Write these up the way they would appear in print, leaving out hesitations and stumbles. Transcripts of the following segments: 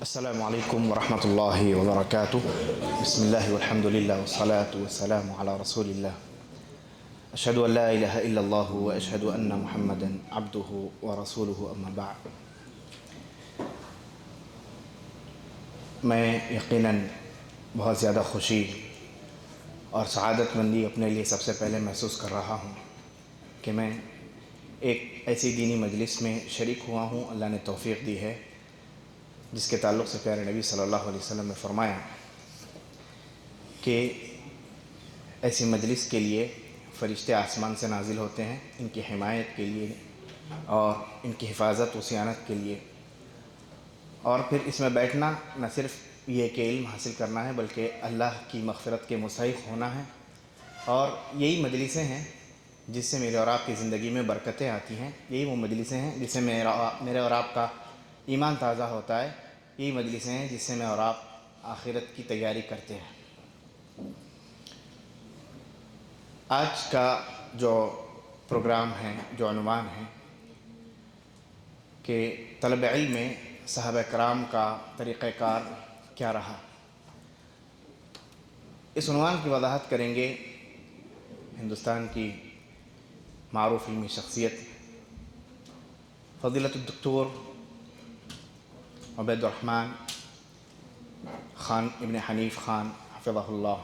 السلام علیکم ورحمۃ اللہ وبرکاتہ۔ بسم اللہ والحمد للہ والصلاة والسلام علی رسول اللہ۔ اشہد ان لا الہ الا اللہ واشہد ان محمدا عبدہ ورسولہ، اما بعد۔ میں یقیناً بہت زیادہ خوشی اور سعادت مندی اپنے لیے سب سے پہلے محسوس کر رہا ہوں کہ میں ایک ایسی دینی مجلس میں شریک ہوا ہوں۔ اللہ نے توفیق دی ہے، جس کے تعلق سے پیارے نبی صلی اللہ علیہ وسلم نے فرمایا کہ ایسی مجلس کے لیے فرشتے آسمان سے نازل ہوتے ہیں، ان کی حمایت کے لیے اور ان کی حفاظت و صیانت کے لیے۔ اور پھر اس میں بیٹھنا نہ صرف یہ کہ علم حاصل کرنا ہے، بلکہ اللہ کی مغفرت کے مستحق ہونا ہے۔ اور یہی مجلسیں ہیں جس سے میرے اور آپ کی زندگی میں برکتیں آتی ہیں، یہی وہ مجلسیں ہیں جس سے میرے اور آپ کا ایمان تازہ ہوتا ہے، یہی مجلسیں ہیں جس سے میں اور آپ آخرت کی تیاری کرتے ہیں۔ آج کا جو پروگرام ہے، جو عنوان ہے کہ طلب علم میں صحابہ کرام کا طریقہ کار کیا رہا، اس عنوان کی وضاحت کریں گے ہندوستان کی معروف علمی شخصیت فضیلت الدکتور عبید الرحمن خان ابن حنیف خان حفظہ اللہ۔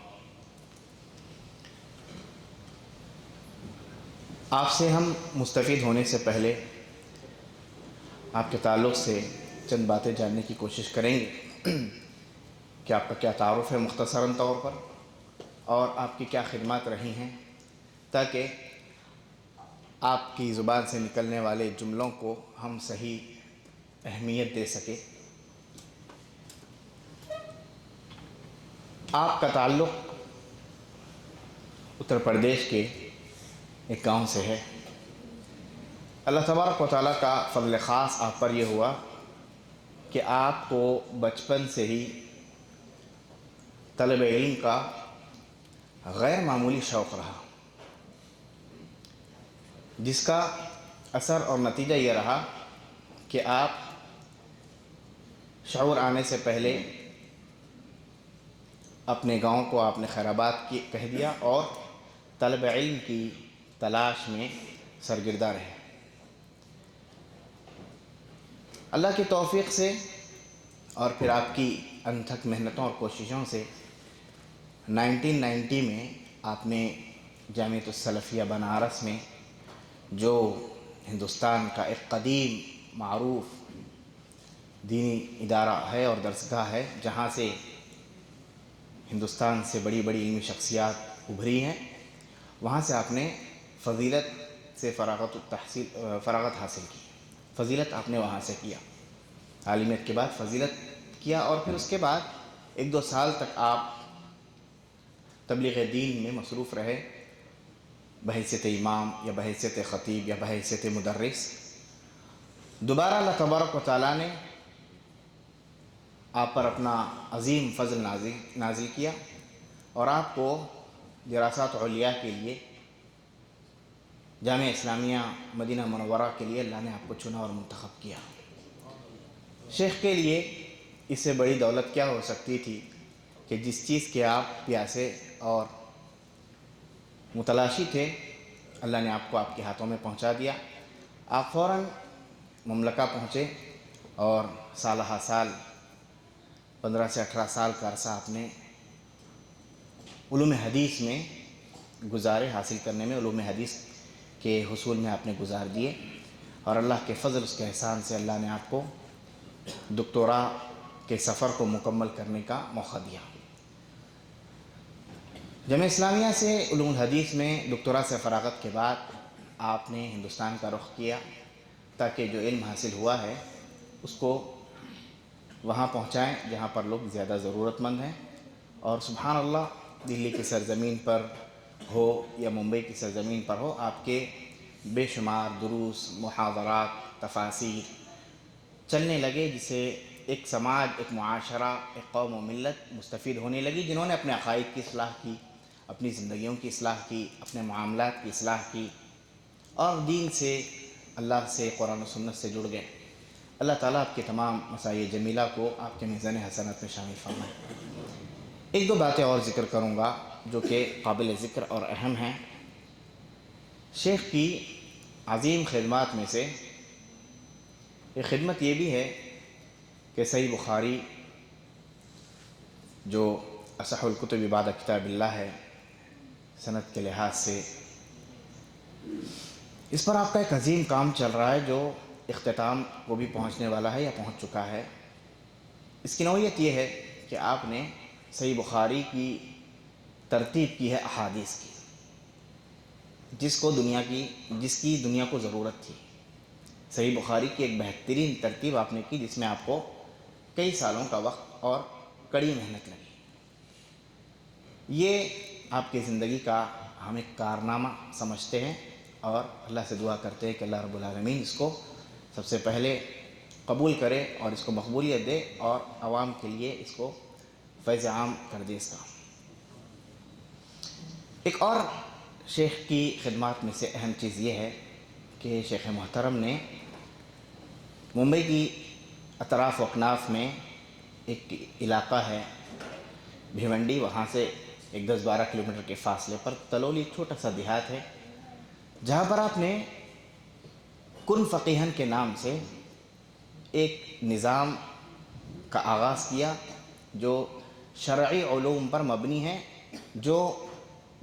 آپ سے ہم مستفید ہونے سے پہلے آپ کے تعلق سے چند باتیں جاننے کی کوشش کریں گے کہ آپ کا کیا تعارف ہے مختصراً طور پر، اور آپ کی کیا خدمات رہی ہیں، تاکہ آپ کی زبان سے نکلنے والے جملوں کو ہم صحیح اہمیت دے سکیں۔ آپ کا تعلق اتر پردیش کے ایک گاؤں سے ہے۔ اللہ تبارک و تعالیٰ کا فضل خاص آپ پر یہ ہوا کہ آپ کو بچپن سے ہی طلب علم کا غیر معمولی شوق رہا، جس کا اثر اور نتیجہ یہ رہا کہ آپ شعور آنے سے پہلے اپنے گاؤں کو آپ نے خیرآباد کہہ دیا اور طلب علم کی تلاش میں سرگردہ رہے۔ اللہ کی توفیق سے اور پھر آپ کی انتھک محنتوں اور کوششوں سے 1990 میں آپ نے جامعۃ السلفیہ بنارس میں، جو ہندوستان کا ایک قدیم معروف دینی ادارہ ہے اور درسگاہ ہے، جہاں سے ہندوستان سے بڑی بڑی علمی شخصیات ابھری ہیں، وہاں سے آپ نے فضیلت سے فراغت حاصل کی۔ فضیلت آپ نے وہاں سے کیا، عالمیت کے بعد فضیلت کیا، اور پھر اس کے بعد 1-2 سال تک آپ تبلیغ دین میں مصروف رہے، بحیثیت امام یا بحیثیت خطیب یا بحیثیت مدرس۔ دوبارہ اللہ تبارک و تعالیٰ نے آپ پر اپنا عظیم فضل نازل کیا اور آپ کو دراسات علیاء کے لیے جامعہ اسلامیہ مدینہ منورہ کے لیے اللہ نے آپ کو چنا اور منتخب کیا۔ شیخ کے لیے اس سے بڑی دولت کیا ہو سکتی تھی کہ جس چیز کے آپ پیاسے اور متلاشی تھے، اللہ نے آپ کو آپ کے ہاتھوں میں پہنچا دیا۔ آپ فوراً مملکہ پہنچے اور سالہ سال 15 سے 18 سال کا عرصہ آپ نے علوم حدیث میں گزارے، حاصل کرنے میں، علوم حدیث کے حصول میں آپ نے گزار دیے، اور اللہ کے فضل، اس کے احسان سے اللہ نے آپ کو دکتورا کے سفر کو مکمل کرنے کا موقع دیا۔ جامعہ اسلامیہ سے علوم الحدیث میں دکتورا سے فراغت کے بعد آپ نے ہندوستان کا رخ کیا، تاکہ جو علم حاصل ہوا ہے اس کو وہاں پہنچائیں جہاں پر لوگ زیادہ ضرورت مند ہیں۔ اور سبحان اللہ، دلی کی سرزمین پر ہو یا ممبئی کی سرزمین پر ہو، آپ کے بے شمار دروس، محاضرات، تفاسیر چلنے لگے، جسے ایک سماج، ایک معاشرہ، ایک قوم و ملت مستفید ہونے لگی، جنہوں نے اپنے عقائد کی اصلاح کی، اپنی زندگیوں کی اصلاح کی، اپنے معاملات کی اصلاح کی، اور دین سے، اللہ سے، قرآن و سنت سے جڑ گئے۔ اللہ تعالیٰ آپ کے تمام مساعی جمیلہ کو آپ کے میزان حسنات میں شامل فرمائے۔ ایک دو باتیں اور ذکر کروں گا جو کہ قابل ذکر اور اہم ہیں۔ شیخ کی عظیم خدمات میں سے ایک خدمت یہ بھی ہے کہ صحیح بخاری جو اصح الکتب بعد کتاب اللہ ہے سند کے لحاظ سے، اس پر آپ کا ایک عظیم کام چل رہا ہے جو اختتام کو بھی پہنچنے والا ہے یا پہنچ چکا ہے۔ اس کی نوعیت یہ ہے کہ آپ نے صحیح بخاری کی ترتیب کی ہے احادیث کی، جس کی دنیا کو ضرورت تھی۔ صحیح بخاری کی ایک بہترین ترتیب آپ نے کی جس میں آپ کو کئی سالوں کا وقت اور کڑی محنت لگی۔ یہ آپ کی زندگی کا ہم ایک کارنامہ سمجھتے ہیں اور اللہ سے دعا کرتے ہیں کہ اللہ رب العالمین اس کو سب سے پہلے قبول کرے اور اس کو مقبولیت دے اور عوام کے لیے اس کو فیض عام کر دے۔ اس کا ایک اور شیخ کی خدمات میں سے اہم چیز یہ ہے کہ شیخ محترم نے ممبئی کی اطراف و اکناف میں ایک علاقہ ہے بھیونڈی، وہاں سے ایک 10-12 کلومیٹر کے فاصلے پر تلولی ایک چھوٹا سا دیہات ہے، جہاں پر آپ نے کن فقیہن کے نام سے ایک نظام کا آغاز کیا جو شرعی علوم پر مبنی ہے، جو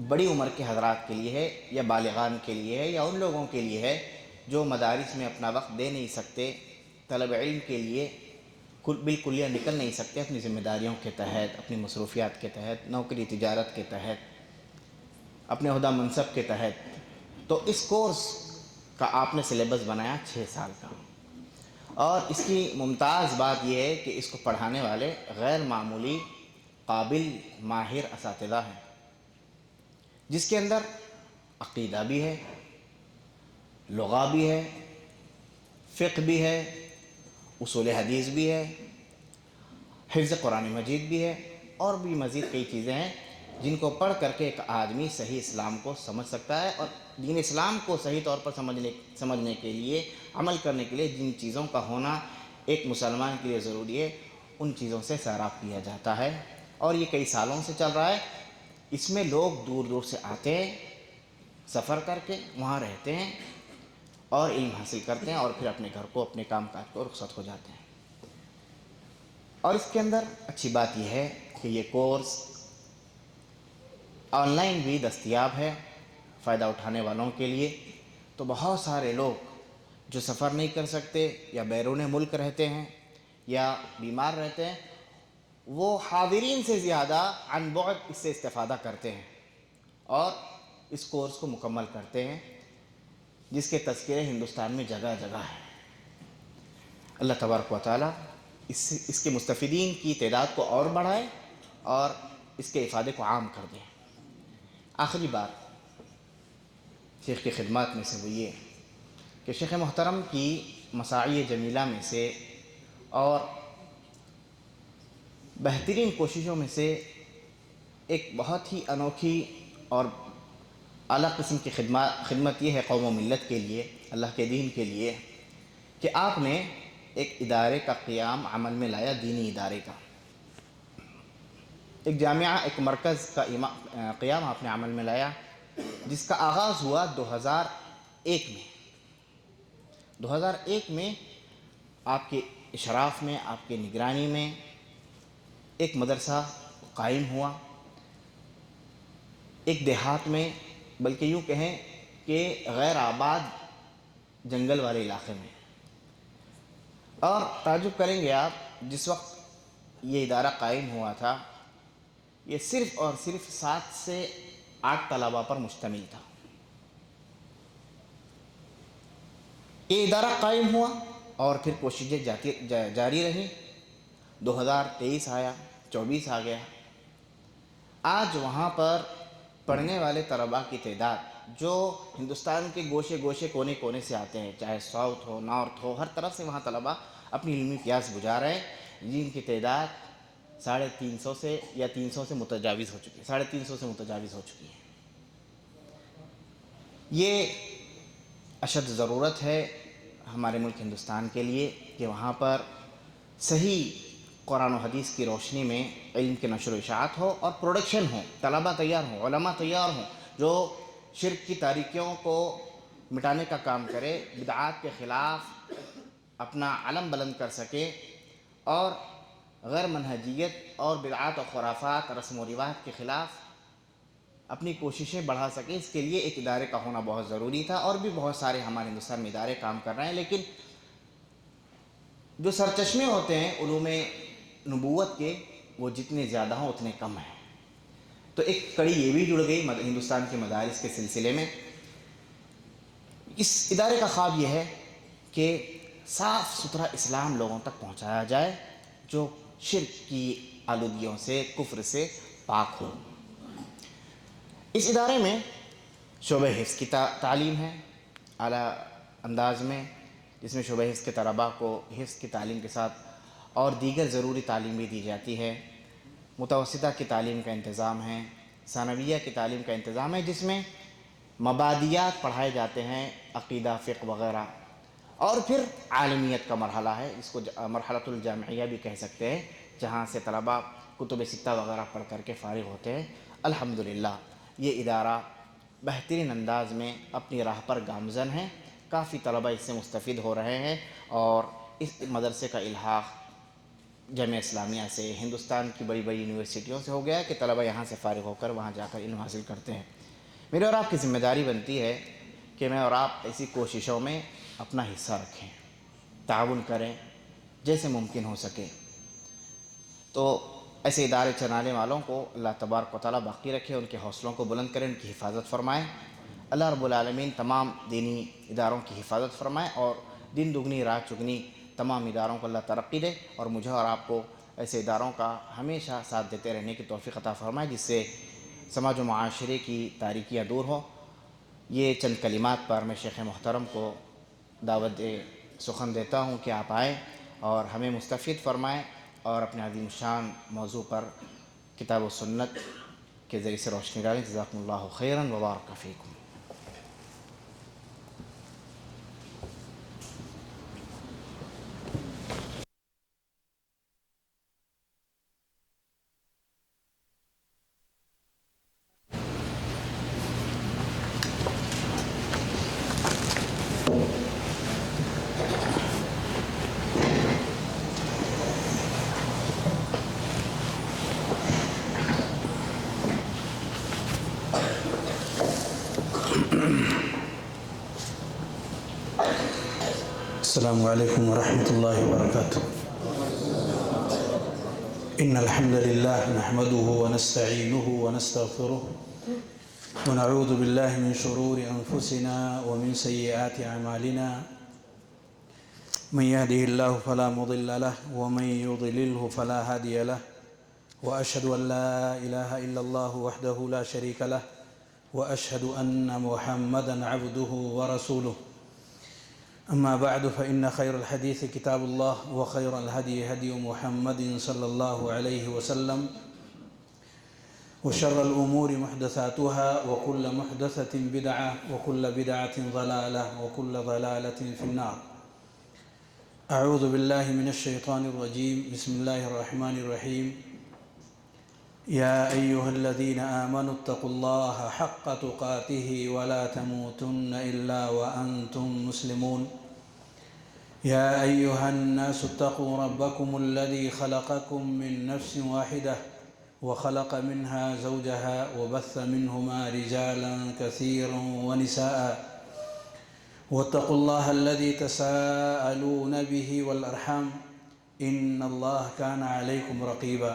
بڑی عمر کے حضرات کے لیے ہے یا بالغان کے لیے ہے یا ان لوگوں کے لیے ہے جو مدارس میں اپنا وقت دے نہیں سکتے، طلب علم کے لیے بالکلیہ نکل نہیں سکتے اپنی ذمہ داریوں کے تحت، اپنی مصروفیات کے تحت، نوکری تجارت کے تحت، اپنے عہدہ منصب کے تحت۔ تو اس کورس کا آپ نے سلیبس بنایا 6 سال کا، اور اس کی ممتاز بات یہ ہے کہ اس کو پڑھانے والے غیر معمولی قابل ماہر اساتذہ ہیں، جس کے اندر عقیدہ بھی ہے، لغہ بھی ہے، فقہ بھی ہے، اصول حدیث بھی ہے، حفظ قرآن مجید بھی ہے، اور بھی مزید کئی چیزیں ہیں جن کو پڑھ کر کے ایک آدمی صحیح اسلام کو سمجھ سکتا ہے، اور دین اسلام کو صحیح طور پر سمجھنے کے لیے، عمل کرنے کے لیے جن چیزوں کا ہونا ایک مسلمان کے لیے ضروری ہے ان چیزوں سے سیراب کیا جاتا ہے، اور یہ کئی سالوں سے چل رہا ہے۔ اس میں لوگ دور دور سے آتے ہیں، سفر کر کے وہاں رہتے ہیں اور علم حاصل کرتے ہیں، اور پھر اپنے گھر کو، اپنے کام کاج کو رخصت ہو جاتے ہیں۔ اور اس کے اندر اچھی بات یہ ہے کہ یہ کورس آن لائن بھی دستیاب ہے فائدہ اٹھانے والوں کے لیے۔ تو بہت سارے لوگ جو سفر نہیں کر سکتے یا بیرون ملک رہتے ہیں یا بیمار رہتے ہیں، وہ حاضرین سے زیادہ عن بعد اس سے استفادہ کرتے ہیں اور اس کورس کو مکمل کرتے ہیں، جس کے تذکرے ہندوستان میں جگہ جگہ ہیں۔ اللہ تبارک و تعالیٰ اس کے مستفیدین کی تعداد کو اور بڑھائے اور اس کے افادے کو عام کر دیں۔ آخری بات شیخ کی خدمات میں سے وہ یہ کہ شیخ محترم کی مساعی جمیلہ میں سے اور بہترین کوششوں میں سے ایک بہت ہی انوکھی اور اعلیٰ قسم کی خدمت یہ ہے قوم و ملت کے لیے، اللہ کے دین کے لیے، کہ آپ نے ایک ادارے کا قیام عمل میں لایا، دینی ادارے کا ایک جامعہ، ایک مرکز کا قیام آپ نے عمل میں لایا، جس کا آغاز ہوا 2001 میں۔ 2001 میں آپ کے اشراف میں، آپ کے نگرانی میں ایک مدرسہ قائم ہوا، ایک دیہات میں، بلکہ یوں کہیں کہ غیر آباد جنگل والے علاقے میں۔ اور تعجب کریں گے آپ، جس وقت یہ ادارہ قائم ہوا تھا یہ صرف اور صرف 7 سے 8 طلباء پر مشتمل تھا۔ یہ ادارہ قائم ہوا اور پھر کوششیں جاری رہیں۔ 2023 آیا، 24 آ گیا۔ آج وہاں پر پڑھنے والے طلباء کی تعداد جو ہندوستان کے گوشے گوشے کونے کونے سے آتے ہیں، چاہے ساؤتھ ہو، نارتھ ہو، ہر طرف سے وہاں طلباء اپنی علمی پیاس بجھا رہے ہیں، جن کی تعداد 350 سے یا 300 سے متجاوز ہو چکی ہے، 350 سے متجاوز ہو چکی ہے۔ یہ اشد ضرورت ہے ہمارے ملک ہندوستان کے لیے کہ وہاں پر صحیح قرآن و حدیث کی روشنی میں علم کی نشر و اشاعت ہو اور پروڈکشن ہو، طلباء تیار ہوں، علماء تیار ہوں جو شرک کی تاریکیوں کو مٹانے کا کام کرے، بدعات کے خلاف اپنا علم بلند کر سکے اور غیر منہجیت اور بدعات و خرافات رسم و رواج کے خلاف اپنی کوششیں بڑھا سکے۔ اس کے لیے ایک ادارے کا ہونا بہت ضروری تھا، اور بھی بہت سارے ہمارے ہندوستان میں ادارے کام کر رہے ہیں، لیکن جو سرچشمے ہوتے ہیں علوم نبوت کے وہ جتنے زیادہ ہوں اتنے کم ہیں۔ تو ایک کڑی یہ بھی جڑ گئی ہندوستان کے مدارس کے سلسلے میں۔ اس ادارے کا خواب یہ ہے کہ صاف ستھرا اسلام لوگوں تک پہنچایا جائے جو شرک کی آلودگیوں سے، کفر سے پاک ہو۔ اس ادارے میں شعبہ حفظ کی تعلیم ہے اعلیٰ انداز میں، جس میں شعبہ حفظ کے طلباء کو حفظ کی تعلیم کے ساتھ اور دیگر ضروری تعلیم بھی دی جاتی ہے۔ متوسطہ کی تعلیم کا انتظام ہے، ثانویہ کی تعلیم کا انتظام ہے، جس میں مبادیات پڑھائے جاتے ہیں، عقیدہ، فقہ وغیرہ، اور پھر عالمیت کا مرحلہ ہے، اس کو مرحلۃ الجامعیہ بھی کہہ سکتے ہیں، جہاں سے طلباء کتب ستہ وغیرہ پڑھ کر کے فارغ ہوتے ہیں۔ الحمدللہ یہ ادارہ بہترین انداز میں اپنی راہ پر گامزن ہے، کافی طلباء اس سے مستفید ہو رہے ہیں، اور اس مدرسے کا الحاق جامعہ اسلامیہ سے، ہندوستان کی بڑی بڑی یونیورسٹیوں سے ہو گیا ہے کہ طلباء یہاں سے فارغ ہو کر وہاں جا کر علم حاصل کرتے ہیں۔ میرے اور آپ کی ذمہ داری بنتی ہے کہ میں اور آپ ایسی کوششوں میں اپنا حصہ رکھیں، تعاون کریں جیسے ممکن ہو سکے۔ تو ایسے ادارے چلانے والوں کو اللہ تبارک و تعالیٰ باقی رکھے، ان کے حوصلوں کو بلند کریں، ان کی حفاظت فرمائے۔ اللہ رب العالمین تمام دینی اداروں کی حفاظت فرمائے، اور دن دگنی رات چگنی تمام اداروں کو اللہ ترقی دے، اور مجھے اور آپ کو ایسے اداروں کا ہمیشہ ساتھ دیتے رہنے کی توفیق عطا فرمائے، جس سے سماج و معاشرے کی تاریکیاں دور ہوں۔ یہ چند کلمات پر میں شیخ محترم کو دعوت سخن دیتا ہوں کہ آپ آئیں اور ہمیں مستفید فرمائیں، اور اپنے عظیم شان موضوع پر کتاب و سنت کے ذریعے سے روشنی ڈالیں۔ جزاکم اللہ خیراً وبارک فیکم۔ السلام عليكم ورحمة الله وبركاته. إن الحمد لله نحمده ونستعينه ونستغفره ونعوذ بالله من شرور أنفسنا ومن سيئات أعمالنا، من يهده الله فلا مضل له ومن يضلله فلا هادي له، وأشهد أن لا إله إلا الله وحده لا شريك له، وأشهد أن محمدًا عبده ورسوله. أما بعد، فإن خير الحديث كتاب الله، وخير الهدي هدي محمد صلى الله عليه وسلم، وشر الأمور محدثاتها، وكل محدثة بدعة، وكل بدعة ضلالة، وكل ضلالة في النار. أعوذ بالله من الشيطان الرجيم. بسم الله الرحمن الرحيم. يا أيها الذين آمنوا اتقوا الله حق تقاته ولا تموتن إلا وأنتم مسلمون. يا أيها الناس اتقوا ربكم الذي خلقكم من نفس واحدة وخلق منها زوجها وبث منهما رجالا كثيرا ونساء، واتقوا الله الذي تساءلون به والأرحام، إن الله كان عليكم رقيبا.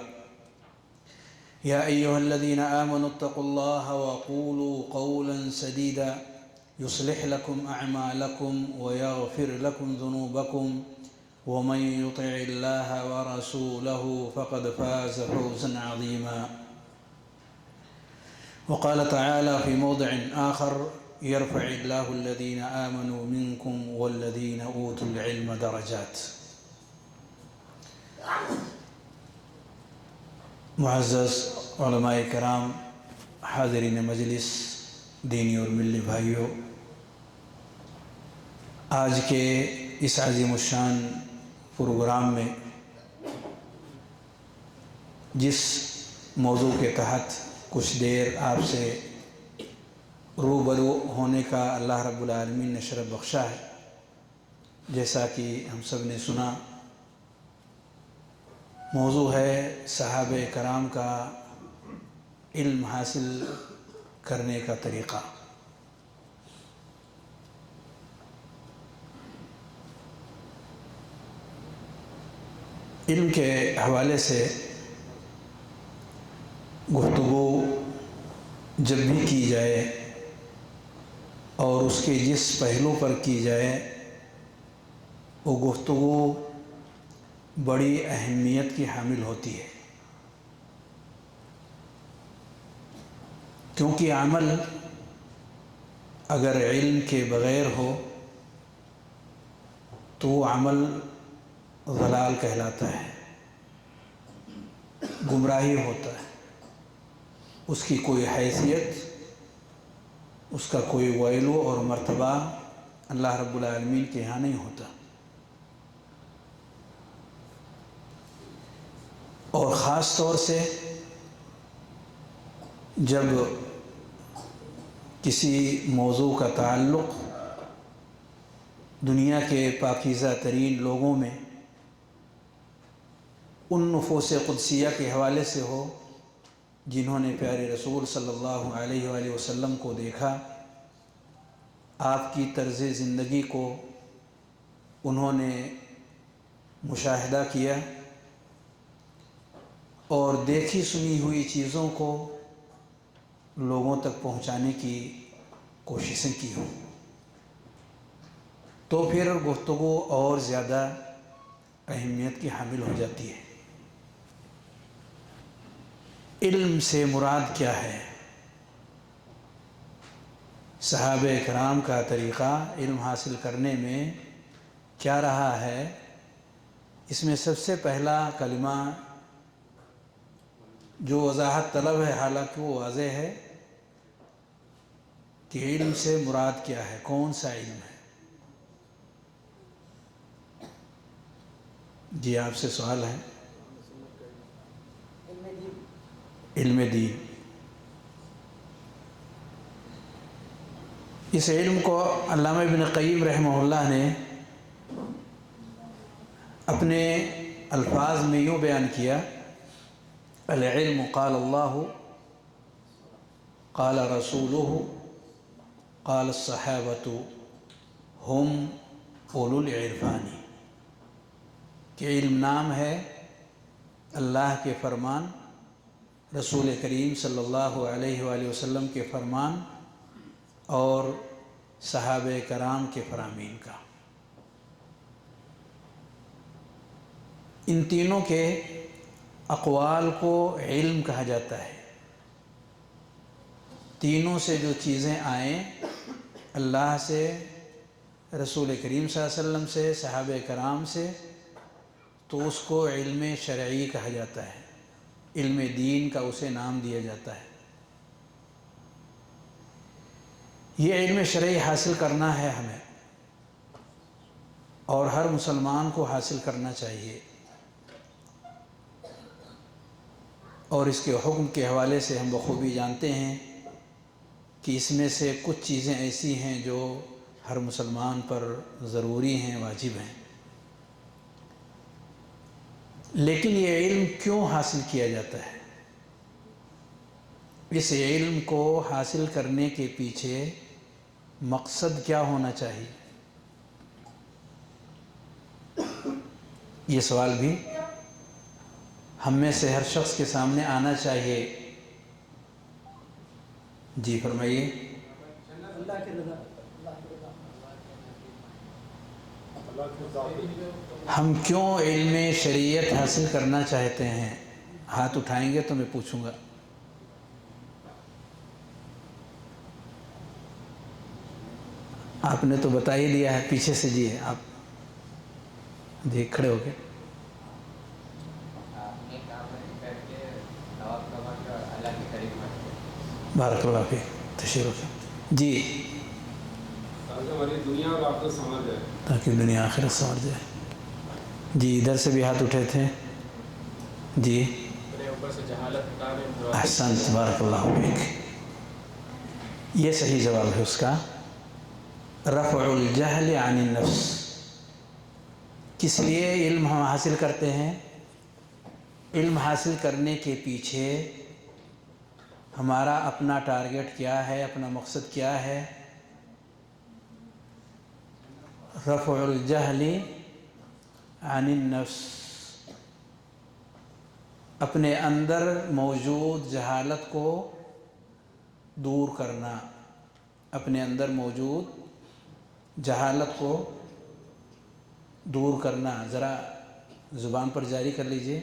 يا أيها الذين آمنوا اتقوا الله وقولوا قولا سديدا يصلح لكم أعمالكم ويغفر لكم ذنوبكم، ومن يطع الله ورسوله فقد فاز فوزا عظيما. وقال تعالى في موضع آخر: يرفع الله الذين آمنوا منكم والذين أوتوا العلم درجات. معزز علماء کرام، حاضرین مجلس، دینی اور ملی بھائیوں، آج کے اس عظیم الشان پروگرام میں جس موضوع کے تحت کچھ دیر آپ سے روبرو ہونے کا اللہ رب العالمین نے شرف بخشا ہے، جیسا کہ ہم سب نے سنا، موضوع ہے صحابہ کرام کا علم حاصل کرنے کا طریقہ۔ علم کے حوالے سے گفتگو جب بھی کی جائے اور اس کے جس پہلو پر کی جائے وہ گفتگو بڑی اہمیت کی حامل ہوتی ہے، کیونکہ عمل اگر علم کے بغیر ہو تو وہ عمل ضلال کہلاتا ہے، گمراہی ہوتا ہے، اس کی کوئی حیثیت، اس کا کوئی ویلو اور مرتبہ اللہ رب العالمین کے یہاں نہیں ہوتا۔ اور خاص طور سے جب کسی موضوع کا تعلق دنیا کے پاکیزہ ترین لوگوں میں ان نفوس قدسیہ کے حوالے سے ہو جنہوں نے پیارے رسول صلی اللہ علیہ وآلہ وسلم کو دیکھا، آپ کی طرز زندگی کو انہوں نے مشاہدہ کیا اور دیکھی سنی ہوئی چیزوں کو لوگوں تک پہنچانے کی کوششیں کی ہوں، تو پھر گفتگو اور زیادہ اہمیت کی حامل ہو جاتی ہے۔ علم سے مراد کیا ہے؟ صحابہ کرام کا طریقہ علم حاصل کرنے میں کیا رہا ہے؟ اس میں سب سے پہلا کلمہ جو وضاحت طلب ہے، حالانکہ وہ واضح ہے کہ علم سے مراد کیا ہے، کون سا علم ہے۔ جی آپ سے سوال ہے۔ علم دین۔ اس علم کو علامہ ابن قیم رحمہ اللہ نے اپنے الفاظ میں یوں بیان کیا: العلم قال اللہ قال رسولہ قال الصحابۃ ہم اولو العرفان، کہ علم نام ہے اللہ کے فرمان، رسول کریم صلی اللہ علیہ وآلہ وسلم کے فرمان اور صحابہ کرام کے فرامین کا۔ ان تینوں کے اقوال کو علم کہا جاتا ہے۔ تینوں سے جو چیزیں آئیں، اللہ سے، رسول کریم صلی اللہ علیہ وسلم سے، صحابہ کرام سے، تو اس کو علم شرعی کہا جاتا ہے، علم دین کا اسے نام دیا جاتا ہے۔ یہ علم شرعی حاصل کرنا ہے ہمیں، اور ہر مسلمان کو حاصل کرنا چاہیے، اور اس کے حکم کے حوالے سے ہم بخوبی جانتے ہیں کہ اس میں سے کچھ چیزیں ایسی ہیں جو ہر مسلمان پر ضروری ہیں، واجب ہیں۔ لیکن یہ علم کیوں حاصل کیا جاتا ہے؟ اس علم کو حاصل کرنے کے پیچھے مقصد کیا ہونا چاہیے؟ یہ سوال بھی ہم میں سے ہر شخص کے سامنے آنا چاہیے۔ جی فرمائیے۔ اللہ کی رضا۔ ہم کیوں علم شریعت حاصل کرنا چاہتے ہیں؟ ہاتھ اٹھائیں گے تو میں پوچھوں گا۔ آپ نے تو بتا ہی دیا ہے، پیچھے سے جی آپ جی کھڑے ہو گئے۔ بارک اللہ فیک، تشریف رکھیں۔ جی تاکہ ہماری دنیا اور آخرت سنور جائے. تاکہ دنیا آخرت سنور جائے. جی ادھر سے بھی ہاتھ اٹھے تھے. جی اپنے اوپر سے جہالت ہٹا دیں. احسنت بارک اللہ فیک. یہ صحیح جواب ہے اس کا. رفع الجہل عن النفس. کس لیے علم ہم حاصل کرتے ہیں؟ علم حاصل کرنے کے پیچھے ہمارا اپنا ٹارگٹ کیا ہے، اپنا مقصد کیا ہے؟ رفع الجہل عن النفس. اپنے اندر موجود جہالت کو دور کرنا. اپنے اندر موجود جہالت کو دور کرنا. ذرا زبان پر جاری کر لیجئے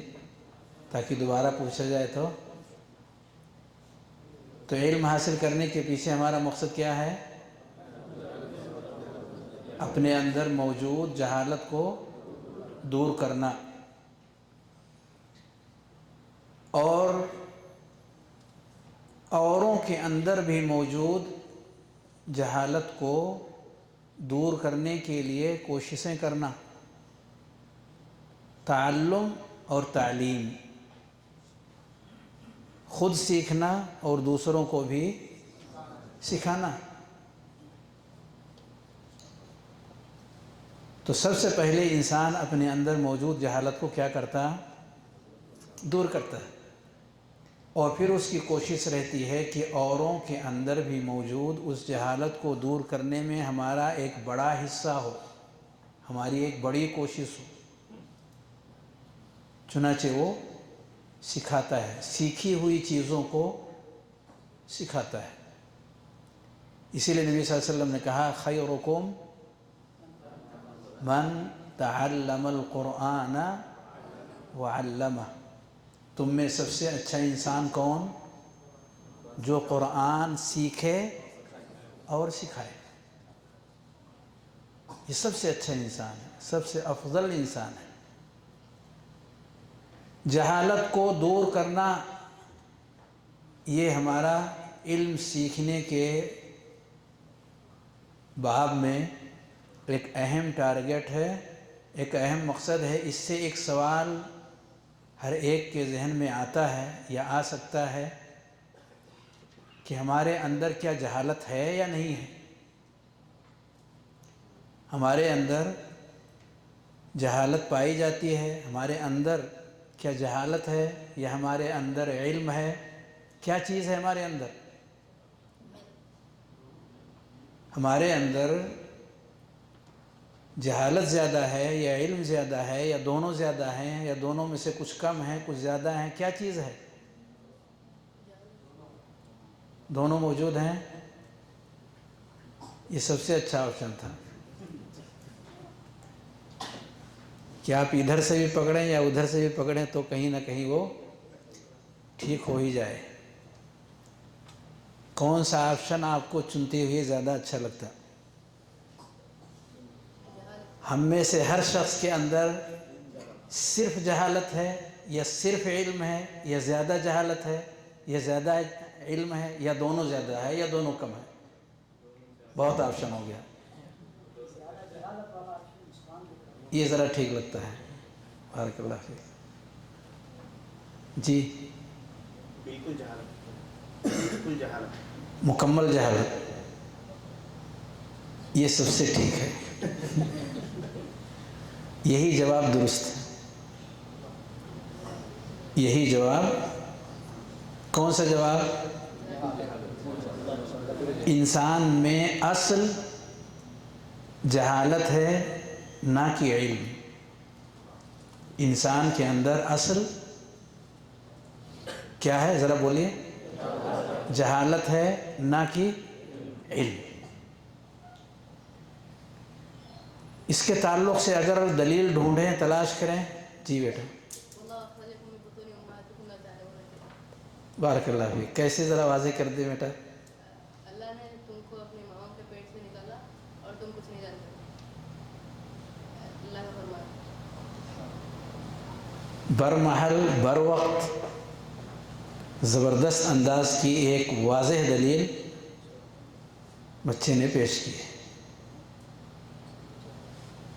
تاکہ دوبارہ پوچھا جائے تو علم حاصل کرنے کے پیچھے ہمارا مقصد کیا ہے؟ اپنے اندر موجود جہالت کو دور کرنا اور اوروں کے اندر بھی موجود جہالت کو دور کرنے کے لیے کوششیں کرنا. تعلم اور تعلیم، خود سیکھنا اور دوسروں کو بھی سکھانا. تو سب سے پہلے انسان اپنے اندر موجود جہالت کو کیا کرتا؟ دور کرتا ہے. اور پھر اس کی کوشش رہتی ہے کہ اوروں کے اندر بھی موجود اس جہالت کو دور کرنے میں ہمارا ایک بڑا حصہ ہو، ہماری ایک بڑی کوشش ہو. چنانچہ وہ سکھاتا ہے، سیکھی ہوئی چیزوں کو سکھاتا ہے. اسی لیے نبی صلی اللہ علیہ وسلم نے کہا خیرکم من تعلم القرآن وعلمہ. تم میں سب سے اچھا انسان کون؟ جو قرآن سیکھے اور سکھائے. یہ سب سے اچھا انسان ہے، سب سے افضل انسان ہے. جہالت کو دور کرنا یہ ہمارا علم سیکھنے کے باب میں ایک اہم ٹارگٹ ہے، ایک اہم مقصد ہے. اس سے ایک سوال ہر ایک کے ذہن میں آتا ہے یا آ سکتا ہے کہ ہمارے اندر کیا جہالت ہے یا نہیں ہے؟ ہمارے اندر جہالت پائی جاتی ہے. ہمارے اندر کیا جہالت ہے یا ہمارے اندر علم ہے؟ کیا چیز ہے ہمارے اندر؟ ہمارے اندر جہالت زیادہ ہے یا علم زیادہ ہے یا دونوں زیادہ ہیں یا دونوں میں سے کچھ کم ہیں کچھ زیادہ ہیں؟ کیا چیز ہے؟ دونوں موجود ہیں. یہ سب سے اچھا آپشن تھا کہ آپ ادھر سے بھی پکڑیں یا ادھر سے بھی پکڑیں تو کہیں نہ کہیں وہ ٹھیک ہو ہی جائے. کون سا آپشن آپ کو چنتے ہوئے زیادہ اچھا لگتا؟ ہم میں سے ہر شخص کے اندر صرف جہالت ہے یا صرف علم ہے یا زیادہ جہالت ہے یا زیادہ علم ہے یا دونوں زیادہ ہے یا دونوں کم ہے؟ بہت آپشن ہو گیا. یہ ذرا ٹھیک لگتا ہے. بارک اللہ فیک. جی بالکل جہالت، بالکل جہالت، مکمل جہالت. یہ سب سے ٹھیک ہے. یہی جواب درست ہے. یہی جواب. کون سا جواب؟ انسان میں اصل جہالت ہے نہ کہ علم. انسان کے اندر اصل کیا ہے؟ ذرا بولیے. جہالت ہے نہ کہ علم. اس کے تعلق سے اگر دلیل ڈھونڈیں تلاش کریں. جی بیٹا. بارک اللہ فیک. کیسے ذرا واضح کر دیں بیٹا. اللہ نے تم کو اپنی ماں کے پیٹ سے نکالا اور تم کچھ نہیں جانتے. اللہ کا فرمان. برمحل بر وقت زبردست انداز کی ایک واضح دلیل بچے نے پیش کی ہے.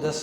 10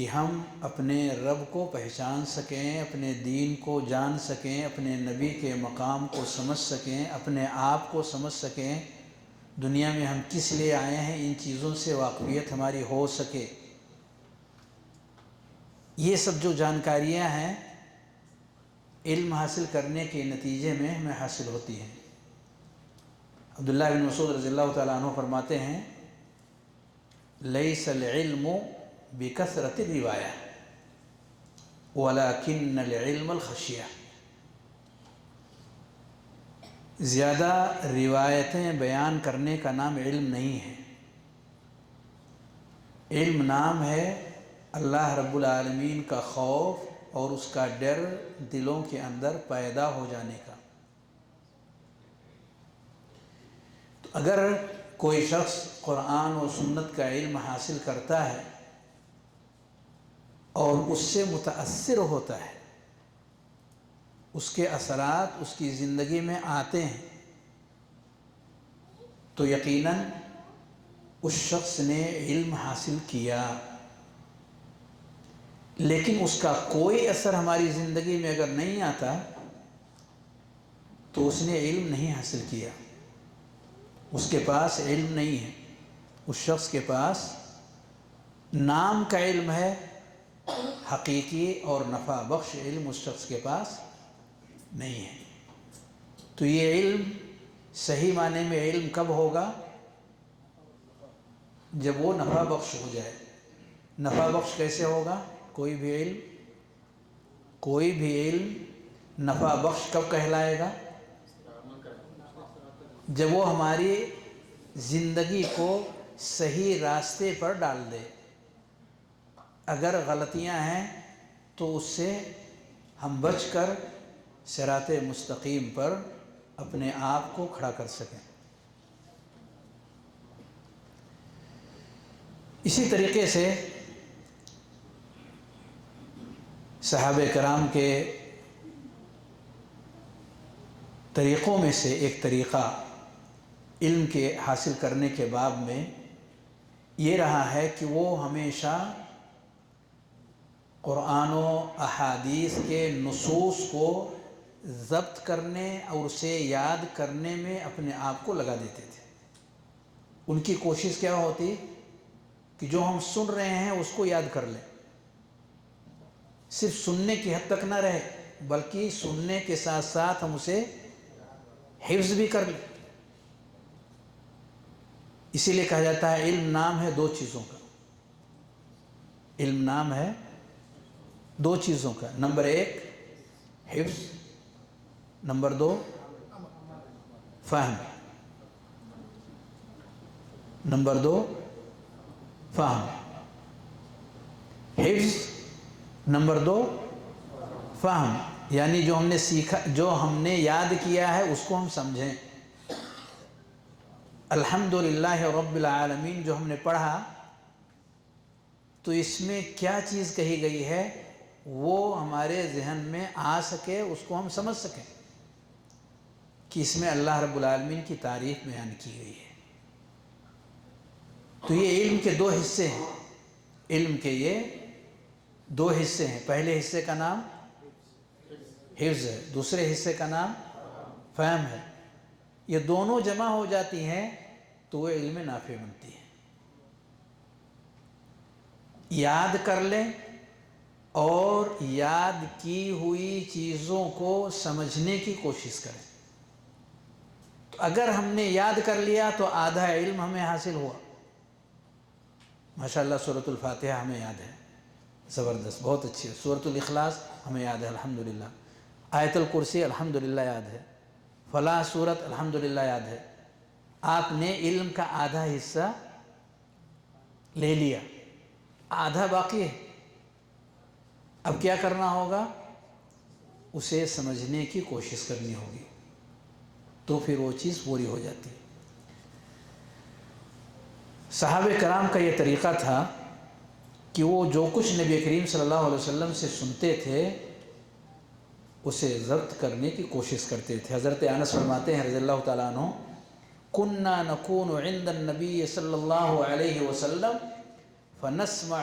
کہ ہم اپنے رب کو پہچان سکیں، اپنے دین کو جان سکیں، اپنے نبی کے مقام کو سمجھ سکیں، اپنے آپ کو سمجھ سکیں، دنیا میں ہم کس لیے آئے ہیں، ان چیزوں سے واقفیت ہماری ہو سکے۔ یہ سب جو جانکاریاں ہیں علم حاصل کرنے کے نتیجے میں ہمیں حاصل ہوتی ہیں۔ عبداللہ بن مسعود رضی اللہ تعالیٰ عنہ فرماتے ہیں لیس العلم بکثرت الروایہ ولکن العلم الخشیہ، زیادہ روایتیں بیان کرنے کا نام علم نہیں ہے، علم نام ہے اللہ رب العالمین کا خوف اور اس کا ڈر دلوں کے اندر پیدا ہو جانے کا۔ تو اگر کوئی شخص قرآن و سنت کا علم حاصل کرتا ہے اور اس سے متاثر ہوتا ہے، اس کے اثرات اس کی زندگی میں آتے ہیں، تو یقیناً اس شخص نے علم حاصل کیا۔ لیکن اس کا کوئی اثر ہماری زندگی میں اگر نہیں آتا تو اس نے علم نہیں حاصل کیا، اس کے پاس علم نہیں ہے، اس شخص کے پاس نام کا علم ہے، حقیقی اور نفع بخش علم اس شخص کے پاس نہیں ہے۔ تو یہ علم صحیح معنی میں علم کب ہوگا؟ جب وہ نفع بخش ہو جائے۔ نفع بخش کیسے ہوگا؟ کوئی بھی علم نفع بخش کب کہلائے گا؟ جب وہ ہماری زندگی کو صحیح راستے پر ڈال دے۔ اگر غلطیاں ہیں تو اس سے ہم بچ کر صراط مستقیم پر اپنے آپ کو کھڑا کر سکیں۔ اسی طریقے سے صحابہ کرام کے طریقوں میں سے ایک طریقہ علم کے حاصل کرنے کے باب میں یہ رہا ہے کہ وہ ہمیشہ قرآن و احادیث کے نصوص کو ضبط کرنے اور اسے یاد کرنے میں اپنے آپ کو لگا دیتے تھے۔ ان کی کوشش کیا ہوتی کہ جو ہم سن رہے ہیں اس کو یاد کر لیں، صرف سننے کی حد تک نہ رہے بلکہ سننے کے ساتھ ساتھ ہم اسے حفظ بھی کر لیں۔ اسی لیے کہا جاتا ہے علم نام ہے دو چیزوں کا، علم نام ہے دو چیزوں کا، نمبر ایک حفظ، نمبر دو فہم۔ نمبر دو فہم، حفظ، نمبر دو فہم، یعنی جو ہم نے سیکھا، جو ہم نے یاد کیا ہے اس کو ہم سمجھیں۔ الحمدللہ رب العالمین جو ہم نے پڑھا تو اس میں کیا چیز کہی گئی ہے وہ ہمارے ذہن میں آ سکے، اس کو ہم سمجھ سکیں کہ اس میں اللہ رب العالمین کی تعریف بیان کی گئی ہے۔ تو یہ علم کے دو حصے ہیں، علم کے یہ دو حصے ہیں، پہلے حصے کا نام حفظ ہے، دوسرے حصے کا نام فہم ہے۔ یہ دونوں جمع ہو جاتی ہیں تو وہ علم نافع بنتی ہے۔ یاد کر لیں اور یاد کی ہوئی چیزوں کو سمجھنے کی کوشش کریں۔ تو اگر ہم نے یاد کر لیا تو آدھا علم ہمیں حاصل ہوا۔ ماشاءاللہ سورۃ الفاتحہ ہمیں یاد ہے، زبردست، بہت اچھی ہے۔ سورۃ الاخلاص ہمیں یاد ہے الحمدللہ، آیت الکرسی الحمدللہ یاد ہے، فلاں سورت الحمدللہ یاد ہے۔ آپ نے علم کا آدھا حصہ لے لیا، آدھا باقی ہے۔ اب کیا کرنا ہوگا؟ اسے سمجھنے کی کوشش کرنی ہوگی، تو پھر وہ چیز پوری ہو جاتی ہے۔ صحابہ کرام کا یہ طریقہ تھا کہ وہ جو کچھ نبی کریم صلی اللہ علیہ وسلم سے سنتے تھے اسے ضبط کرنے کی کوشش کرتے تھے۔ حضرت انس فرماتے ہیں رضی اللہ تعالیٰ عنہ، كنا نكون عند النبي صلی اللہ علیہ وسلم فنسمع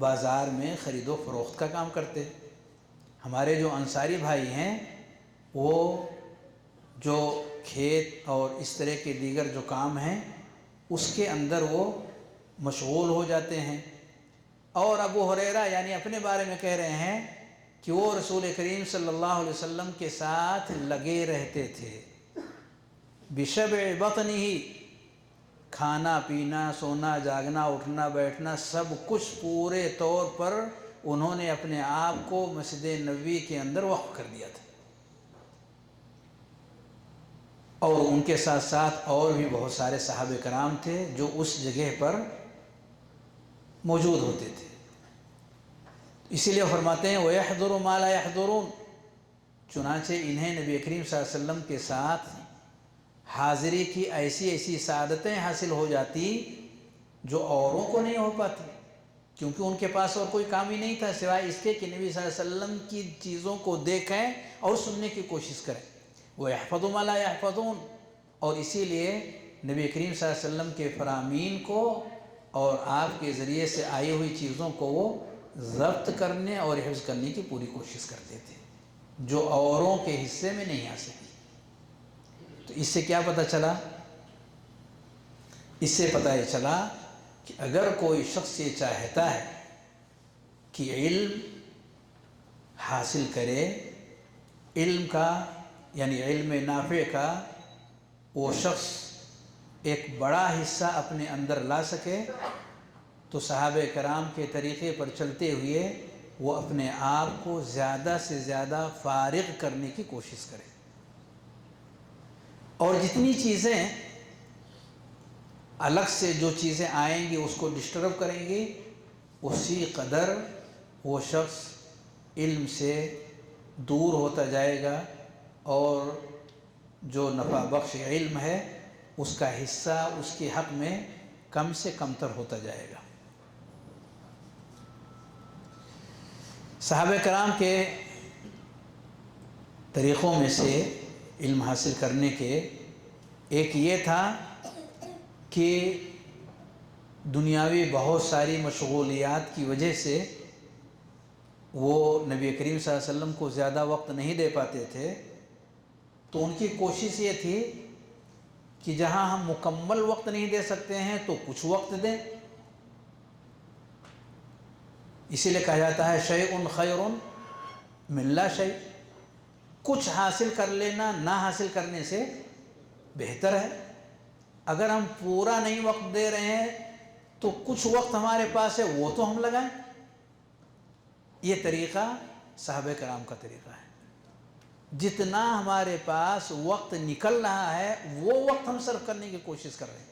بازار میں خرید و فروخت کا کام کرتے۔ ہمارے جو انصاری بھائی ہیں وہ جو کھیت اور اس طرح کے دیگر جو کام ہیں اس کے اندر وہ مشغول ہو جاتے ہیں۔ اور ابو ہریرہ یعنی اپنے بارے میں کہہ رہے ہیں کہ وہ رسول کریم صلی اللہ علیہ وسلم کے ساتھ لگے رہتے تھے، بشبع بطنہ، کھانا پینا سونا جاگنا اٹھنا بیٹھنا سب کچھ پورے طور پر انہوں نے اپنے آپ کو مسجد نبوی کے اندر وقف کر دیا تھا۔ اور ان کے ساتھ ساتھ اور بھی بہت سارے صحابہ کرام تھے جو اس جگہ پر موجود ہوتے تھے۔ اسی لیے فرماتے ہیں وَيَحْضُرُ مَا لَا يَحْضُرُونَ، چنانچہ انہیں نبی کریم صلی اللہ علیہ وسلم کے ساتھ حاضری کی ایسی ایسی سعادتیں حاصل ہو جاتی جو اوروں کو نہیں ہو پاتی، کیونکہ ان کے پاس اور کوئی کام ہی نہیں تھا سوائے اس کے کہ نبی صلی اللہ علیہ وسلم کی چیزوں کو دیکھیں اور سننے کی کوشش کریں۔ وَيَحْفَظُ مَا لَا يَحْفَظُونَ، اور اسی لیے نبی کریم صلی اللہ علیہ وسلم کے فرامین کو اور آپ کے ذریعے سے آئی ہوئی چیزوں کو وہ ضبط کرنے اور حفظ کرنے کی پوری کوشش کرتے تھے جو اوروں کے حصے میں نہیں آ سکی۔ تو اس سے کیا پتہ چلا؟ اس سے پتہ یہ چلا کہ اگر کوئی شخص یہ چاہتا ہے کہ علم حاصل کرے، علم کا یعنی علم نافع کا وہ شخص ایک بڑا حصہ اپنے اندر لا سکے، تو صحابہ کرام کے طریقے پر چلتے ہوئے وہ اپنے آپ کو زیادہ سے زیادہ فارغ کرنے کی کوشش کرے، اور جتنی چیزیں الگ سے جو چیزیں آئیں گی اس کو ڈسٹرب کریں گی، اسی قدر وہ شخص علم سے دور ہوتا جائے گا اور جو نفع بخش علم ہے اس کا حصہ اس کے حق میں کم سے کم تر ہوتا جائے گا۔ صحابہ کرام کے طریقوں میں سے علم حاصل کرنے کے ایک یہ تھا کہ دنیاوی بہت ساری مشغولیات کی وجہ سے وہ نبی کریم صلی اللہ علیہ وسلم کو زیادہ وقت نہیں دے پاتے تھے، تو ان کی کوشش یہ تھی کہ جہاں ہم مکمل وقت نہیں دے سکتے ہیں تو کچھ وقت دیں۔ اسی لیے کہا جاتا ہے شیء خیر من لا شیء، کچھ حاصل کر لینا نہ حاصل کرنے سے بہتر ہے۔ اگر ہم پورا نہیں وقت دے رہے ہیں تو کچھ وقت ہمارے پاس ہے وہ تو ہم لگائیں۔ یہ طریقہ صحابہ کرام کا طریقہ ہے، جتنا ہمارے پاس وقت نکل رہا ہے وہ وقت ہم صرف کرنے کی کوشش کر رہے ہیں۔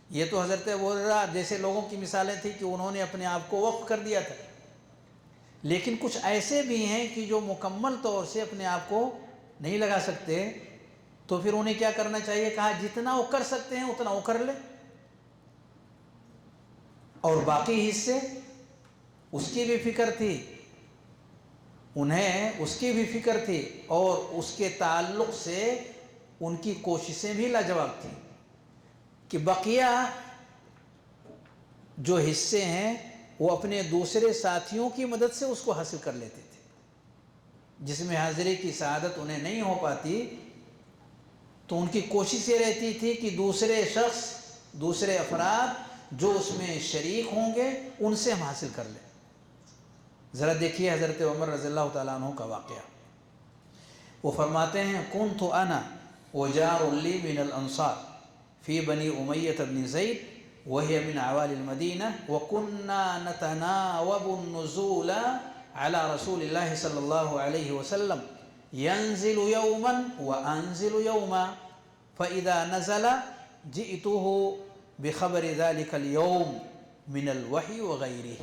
یہ تو حضرت ابو ہریرہ جیسے لوگوں کی مثالیں تھیں کہ انہوں نے اپنے آپ کو وقف کر دیا تھا، لیکن کچھ ایسے بھی ہیں کہ جو مکمل طور سے اپنے آپ کو نہیں لگا سکتے، تو پھر انہیں کیا کرنا چاہیے؟ کہا جتنا وہ کر سکتے ہیں اتنا وہ کر لیں، اور باقی حصے اس کی بھی فکر تھی، انہیں اس کی بھی فکر تھی، اور اس کے تعلق سے ان کی کوششیں بھی لاجواب تھیں کہ بقیہ جو حصے ہیں وہ اپنے دوسرے ساتھیوں کی مدد سے اس کو حاصل کر لیتے تھے۔ جس میں حاضری کی سعادت انہیں نہیں ہو پاتی تو ان کی کوشش یہ رہتی تھی کہ دوسرے شخص دوسرے افراد جو اس میں شریک ہوں گے ان سے ہم حاصل کر لیں۔ ذرا دیکھیے حضرت عمر رضی اللہ تعالیٰ عنہ کا واقعہ، وہ فرماتے ہیں كنت انا وجار لی من الانصار فی بنی امیہ بن زید وهي من عوالي المدینہ وكنا نتناوب النزول على رسول الله صلی اللہ علیہ وسلم ينزل يوما وانزل يوما فاذا نزل جئته بخبر ذلك اليوم من الوحی وغیرہ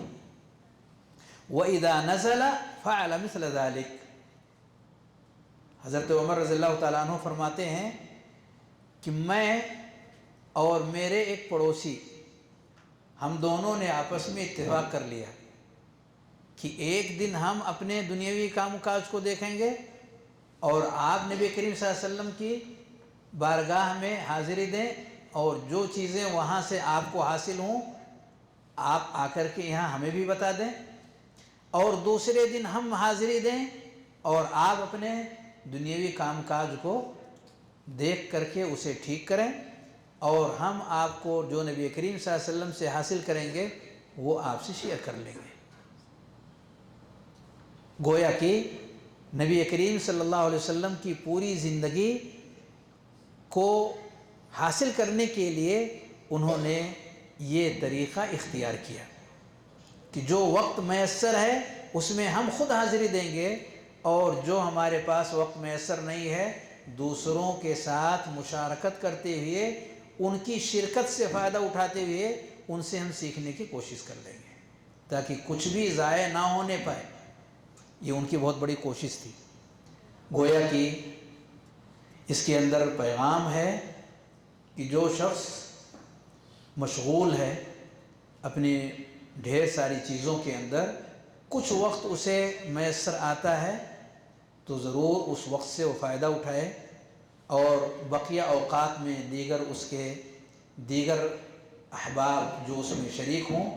وَإِذَا نَزَلَ فَعَلَ مِثْلَ ذَلِكَ۔ حضرت عمر رضی اللہ تعالیٰ عنہ فرماتے ہیں کہ میں اور میرے ایک پڑوسی ہم دونوں نے آپس میں اتفاق کر لیا کہ ایک دن ہم اپنے دنیاوی کام کاج کو دیکھیں گے اور آپ نبی کریم صلی اللہ علیہ وسلم کی بارگاہ میں حاضری دیں، اور جو چیزیں وہاں سے آپ کو حاصل ہوں آپ آ کر کے یہاں ہمیں بھی بتا دیں اور دوسرے دن ہم حاضری دیں اور آپ اپنے دنیاوی کام کاج کو دیکھ کر کے اسے ٹھیک کریں اور ہم آپ کو جو نبی کریم صلی اللہ علیہ وسلم سے حاصل کریں گے وہ آپ سے شیئر کر لیں گے۔ گویا کہ نبی کریم صلی اللہ علیہ وسلم کی پوری زندگی کو حاصل کرنے کے لیے انہوں نے یہ طریقہ اختیار کیا کہ جو وقت میسر ہے اس میں ہم خود حاضری دیں گے اور جو ہمارے پاس وقت میسر نہیں ہے دوسروں کے ساتھ مشارکت کرتے ہوئے ان کی شرکت سے فائدہ اٹھاتے ہوئے ان سے ہم سیکھنے کی کوشش کر لیں گے تاکہ کچھ بھی ضائع نہ ہونے پائے۔ یہ ان کی بہت بڑی کوشش تھی۔ گویا کہ اس کے اندر پیغام ہے کہ جو شخص مشغول ہے اپنی ڈھیر ساری چیزوں کے اندر کچھ وقت اسے میسر آتا ہے تو ضرور اس وقت سے وہ فائدہ اٹھائے اور بقیہ اوقات میں دیگر احباب جو اس میں شریک ہوں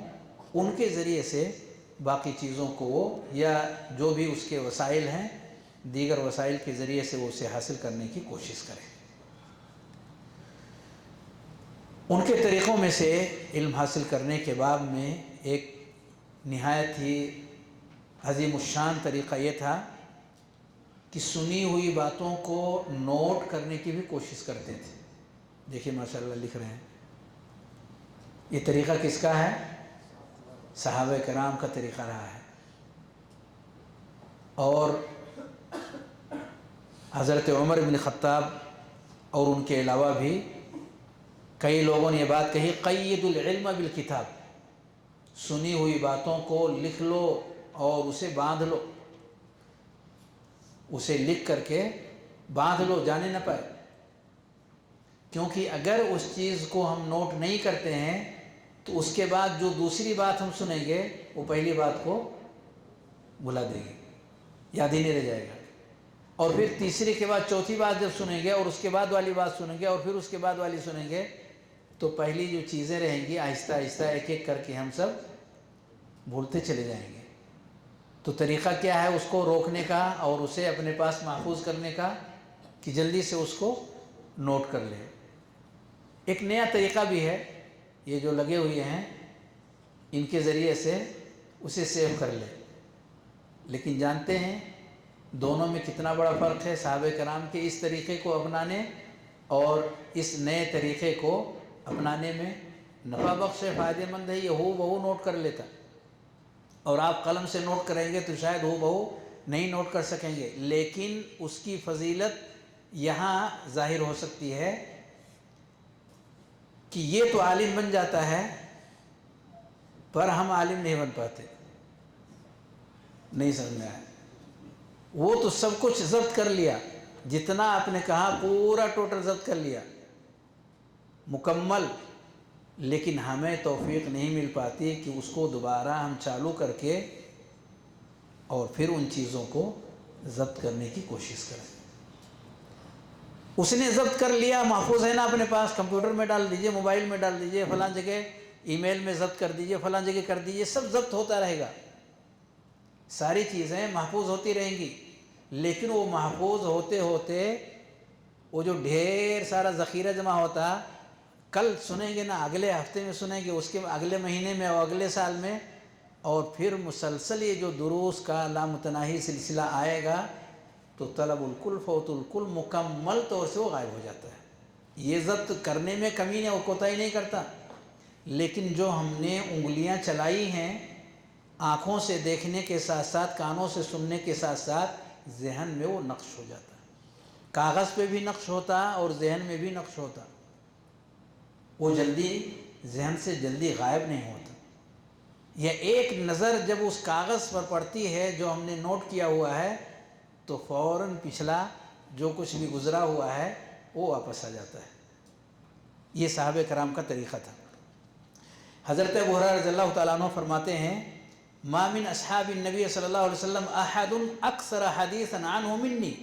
ان کے ذریعے سے باقی چیزوں کو وہ یا جو بھی اس کے وسائل ہیں دیگر وسائل کے ذریعے سے وہ اسے حاصل کرنے کی کوشش کریں۔ ان کے طریقوں میں سے علم حاصل کرنے کے باب میں ایک نہایت ہی عظیم الشان طریقہ یہ تھا کہ سنی ہوئی باتوں کو نوٹ کرنے کی بھی کوشش کرتے تھے۔ دیکھیے ماشاءاللہ لکھ رہے ہیں، یہ طریقہ کس کا ہے؟ صحابہ کرام کا طریقہ رہا ہے۔ اور حضرت عمر بن خطاب اور ان کے علاوہ بھی کئی لوگوں نے یہ بات کہی، قید العلم بالکتاب، سنی ہوئی باتوں کو لکھ لو اور اسے باندھ لو، اسے لکھ کر کے باندھ لو، جانے نہ پائے، کیونکہ اگر اس چیز کو ہم نوٹ نہیں کرتے ہیں تو اس کے بعد جو دوسری بات ہم سنیں گے وہ پہلی بات کو بھلا دے گی، یاد ہی نہیں رہ جائے گا، اور پھر تیسری کے بعد چوتھی بات جب سنیں گے اور اس کے بعد والی بات سنیں گے اور پھر اس کے بعد والی سنیں گے تو پہلی جو چیزیں رہیں گی آہستہ آہستہ ایک ایک کر کے ہم سب بھولتے چلے جائیں گے۔ تو طریقہ کیا ہے اس کو روکنے کا اور اسے اپنے پاس محفوظ کرنے کا کہ جلدی سے اس کو نوٹ کر لے۔ ایک نیا طریقہ بھی ہے، یہ جو لگے ہوئے ہیں ان کے ذریعے سے اسے سیو کر لے، لیکن جانتے ہیں دونوں میں کتنا بڑا فرق ہے؟ صحابہ کرام کے اس طریقے کو اپنانے اور اس نئے طریقے کو اپنانے میں نفع بخش ہے، فائدہ مند ہے۔ یہ ہو بہو نوٹ کر لیتا، اور آپ قلم سے نوٹ کریں گے تو شاید ہو بہو نہیں نوٹ کر سکیں گے، لیکن اس کی فضیلت یہاں ظاہر ہو سکتی ہے کہ یہ تو عالم بن جاتا ہے پر ہم عالم نہیں بن پاتے۔ نہیں سمجھ میں آیا؟ وہ تو سب کچھ ضبط کر لیا، جتنا آپ نے کہا پورا ٹوٹل ضبط کر لیا مکمل، لیکن ہمیں توفیق نہیں مل پاتی کہ اس کو دوبارہ ہم چالو کر کے اور پھر ان چیزوں کو ضبط کرنے کی کوشش کریں۔ اس نے ضبط کر لیا، محفوظ ہے نا اپنے پاس، کمپیوٹر میں ڈال دیجئے، موبائل میں ڈال دیجئے، فلاں جگہ ای میل میں ضبط کر دیجئے، فلاں جگہ کر دیجئے، سب ضبط ہوتا رہے گا، ساری چیزیں محفوظ ہوتی رہیں گی، لیکن وہ محفوظ ہوتے ہوتے وہ جو ڈھیر سارا ذخیرہ جمع ہوتا، کل سنیں گے نا، اگلے ہفتے میں سنیں گے، اس کے اگلے مہینے میں اور اگلے سال میں، اور پھر مسلسل یہ جو دروس کا لامتناہی سلسلہ آئے گا تو طلب الکل فوت الکل مکمل طور سے وہ غائب ہو جاتا ہے۔ یہ ضبط کرنے میں کمی نہیں، وہ کوتاہی نہیں کرتا، لیکن جو ہم نے انگلیاں چلائی ہیں آنکھوں سے دیکھنے کے ساتھ ساتھ، کانوں سے سننے کے ساتھ ساتھ، ذہن میں وہ نقش ہو جاتا ہے، کاغذ پہ بھی نقش ہوتا اور ذہن میں بھی نقش ہوتا، وہ جلدی ذہن سے جلدی غائب نہیں ہوتا۔ یہ ایک نظر جب اس کاغذ پر پڑتی ہے جو ہم نے نوٹ کیا ہوا ہے تو فوراً پچھلا جو کچھ بھی گزرا ہوا ہے وہ واپس آ جاتا ہے۔ یہ صحابہ کرام کا طریقہ تھا۔ حضرت ابو ہریرہ رضی اللہ تعالیٰ عنہ فرماتے ہیں، ما من اصحاب النبی صلی اللہ علیہ وسلم احد اکثر حدیثا عنہ منی،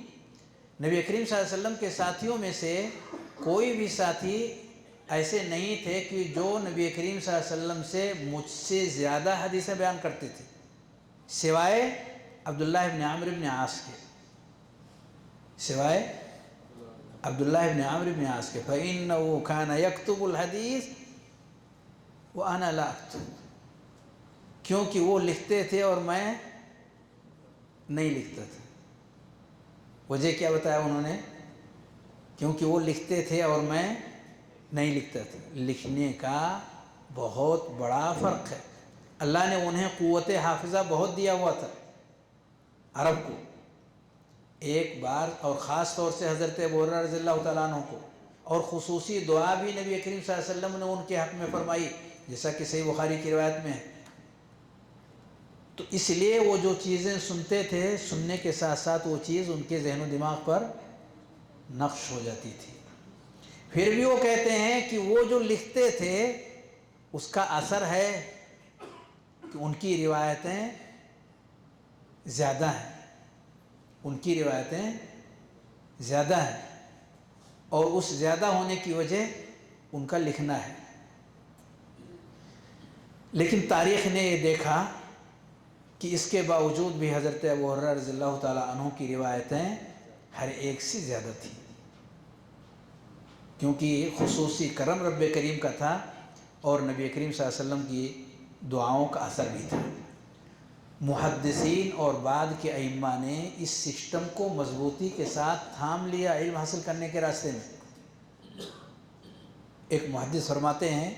نبی کریم صلی اللہ علیہ وسلم کے ساتھیوں میں سے کوئی بھی ساتھی ایسے نہیں تھے کہ جو نبی کریم صلی اللہ علیہ وسلم سے مجھ سے زیادہ حدیثیں بیان کرتے تھے، سوائے عبداللہ ابن عمرو ابن عاص کے، سوائے عبداللہ ابن عمرو ابن عاص کے، فَإِنَّهُ كَانَ يَكْتُبُ الْحَدِيث وَأَنَا لَا أَكْتُبُ، کیونکہ وہ لکھتے تھے اور میں نہیں لکھتا تھا۔ وجہ کیا بتایا انہوں نے؟ کیونکہ وہ لکھتے تھے اور میں نہیں لکھتا تھا۔ لکھنے کا بہت بڑا فرق ہے۔ اللہ نے انہیں قوت حافظہ بہت دیا ہوا تھا عرب کو، ایک بار، اور خاص طور سے حضرت ابو ہریرہ رضی اللہ تعالیٰ عنہ کو، اور خصوصی دعا بھی نبی کریم صلی اللہ علیہ وسلم نے ان کے حق میں فرمائی، جیسا کہ صحیح بخاری کی روایت میں ہے۔ تو اس لیے وہ جو چیزیں سنتے تھے، سننے کے ساتھ ساتھ وہ چیز ان کے ذہن و دماغ پر نقش ہو جاتی تھی۔ پھر بھی وہ کہتے ہیں کہ وہ جو لکھتے تھے اس کا اثر ہے کہ ان کی روایتیں زیادہ ہیں، ان کی روایتیں زیادہ ہیں، اور اس زیادہ ہونے کی وجہ ان کا لکھنا ہے۔ لیکن تاریخ نے یہ دیکھا کہ اس کے باوجود بھی حضرت ابو ہریرہ رضی اللہ تعالیٰ عنہ کی روایتیں ہر ایک سے زیادہ تھیں، کیونکہ خصوصی کرم رب کریم کا تھا اور نبی کریم صلی اللہ علیہ وسلم کی دعاؤں کا اثر بھی تھا۔ محدثین اور بعد کے ائمہ نے اس سسٹم کو مضبوطی کے ساتھ تھام لیا علم حاصل کرنے کے راستے میں۔ ایک محدث فرماتے ہیں،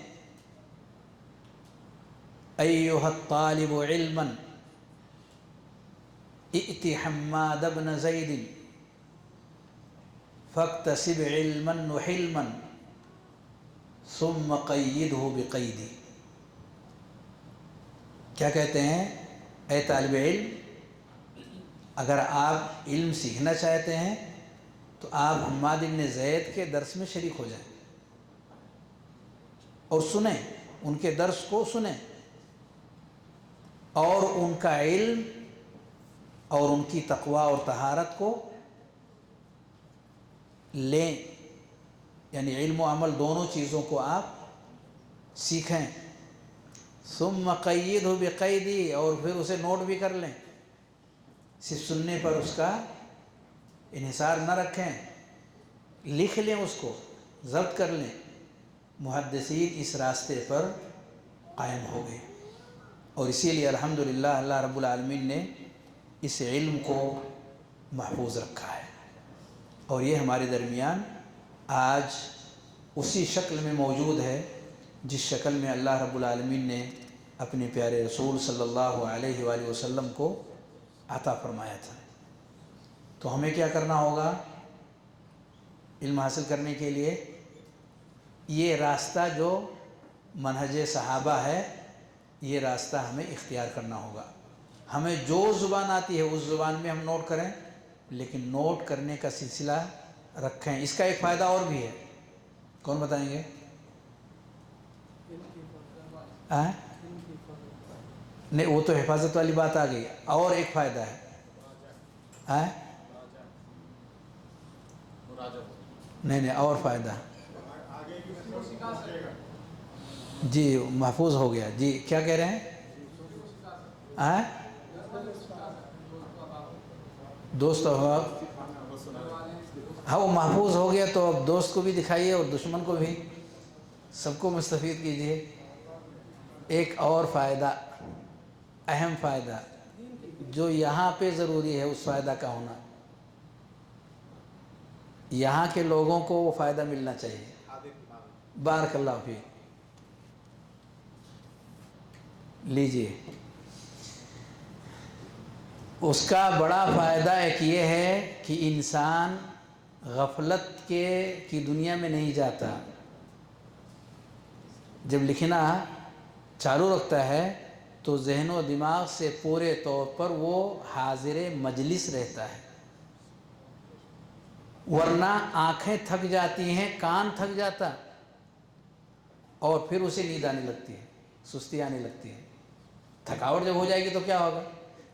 ایھا الطالب علما ائت حماد بن زید فاکتسب علما وحلما ثم قیدہ بقیدی۔ کیا کہتے ہیں؟ اے طالب علم، اگر آپ علم سیکھنا چاہتے ہیں تو آپ حماد بن زید کے درس میں شریک ہو جائیں اور سنیں، ان کے درس کو سنیں، اور ان کا علم اور ان کی تقوی اور طہارت کو لیں، یعنی علم و عمل دونوں چیزوں کو آپ سیکھیں۔ ثم قیدہ بقیدی، اور پھر اسے نوٹ بھی کر لیں، صرف سننے پر اس کا انحصار نہ رکھیں، لکھ لیں، اس کو ضبط کر لیں۔ محدثین اس راستے پر قائم ہو گئے، اور اسی لیے الحمدللہ اللہ رب العالمین نے اس علم کو محفوظ رکھا ہے، اور یہ ہمارے درمیان آج اسی شکل میں موجود ہے جس شکل میں اللہ رب العالمین نے اپنے پیارے رسول صلی اللہ علیہ وآلہ وسلم کو عطا فرمایا تھا۔ تو ہمیں کیا کرنا ہوگا علم حاصل کرنے کے لیے؟ یہ راستہ جو منہج صحابہ ہے، یہ راستہ ہمیں اختیار کرنا ہوگا۔ ہمیں جو زبان آتی ہے اس زبان میں ہم نوٹ کریں، لیکن نوٹ کرنے کا سلسلہ رکھیں۔ اس کا ایک فائدہ اور بھی ہے، کون بتائیں گے؟ نہیں، وہ تو حفاظت والی بات آ گئی، اور ایک فائدہ ہے، نہیں اور فائدہ، جی محفوظ ہو گیا۔ جی کیا کہہ رہے ہیں؟ دوست احباب، ہاں وہ محفوظ ہو گیا تو اب دوست کو بھی دکھائیے اور دشمن کو بھی، سب کو مستفید کیجیے۔ ایک اور فائدہ، اہم فائدہ جو یہاں پہ ضروری ہے، اس فائدہ کا ہونا، یہاں کے لوگوں کو وہ فائدہ ملنا چاہیے۔ بارک اللہ فیک، لیجیے۔ اس کا بڑا فائدہ ایک یہ ہے کہ انسان غفلت کی دنیا میں نہیں جاتا۔ جب لکھنا چالو رکھتا ہے تو ذہن و دماغ سے پورے طور پر وہ حاضر مجلس رہتا ہے، ورنہ آنکھیں تھک جاتی ہیں، کان تھک جاتا، اور پھر اسے نیند آنے لگتی ہے، سستی آنے لگتی ہے۔ تھکاوٹ جب ہو جائے گی تو کیا ہوگا؟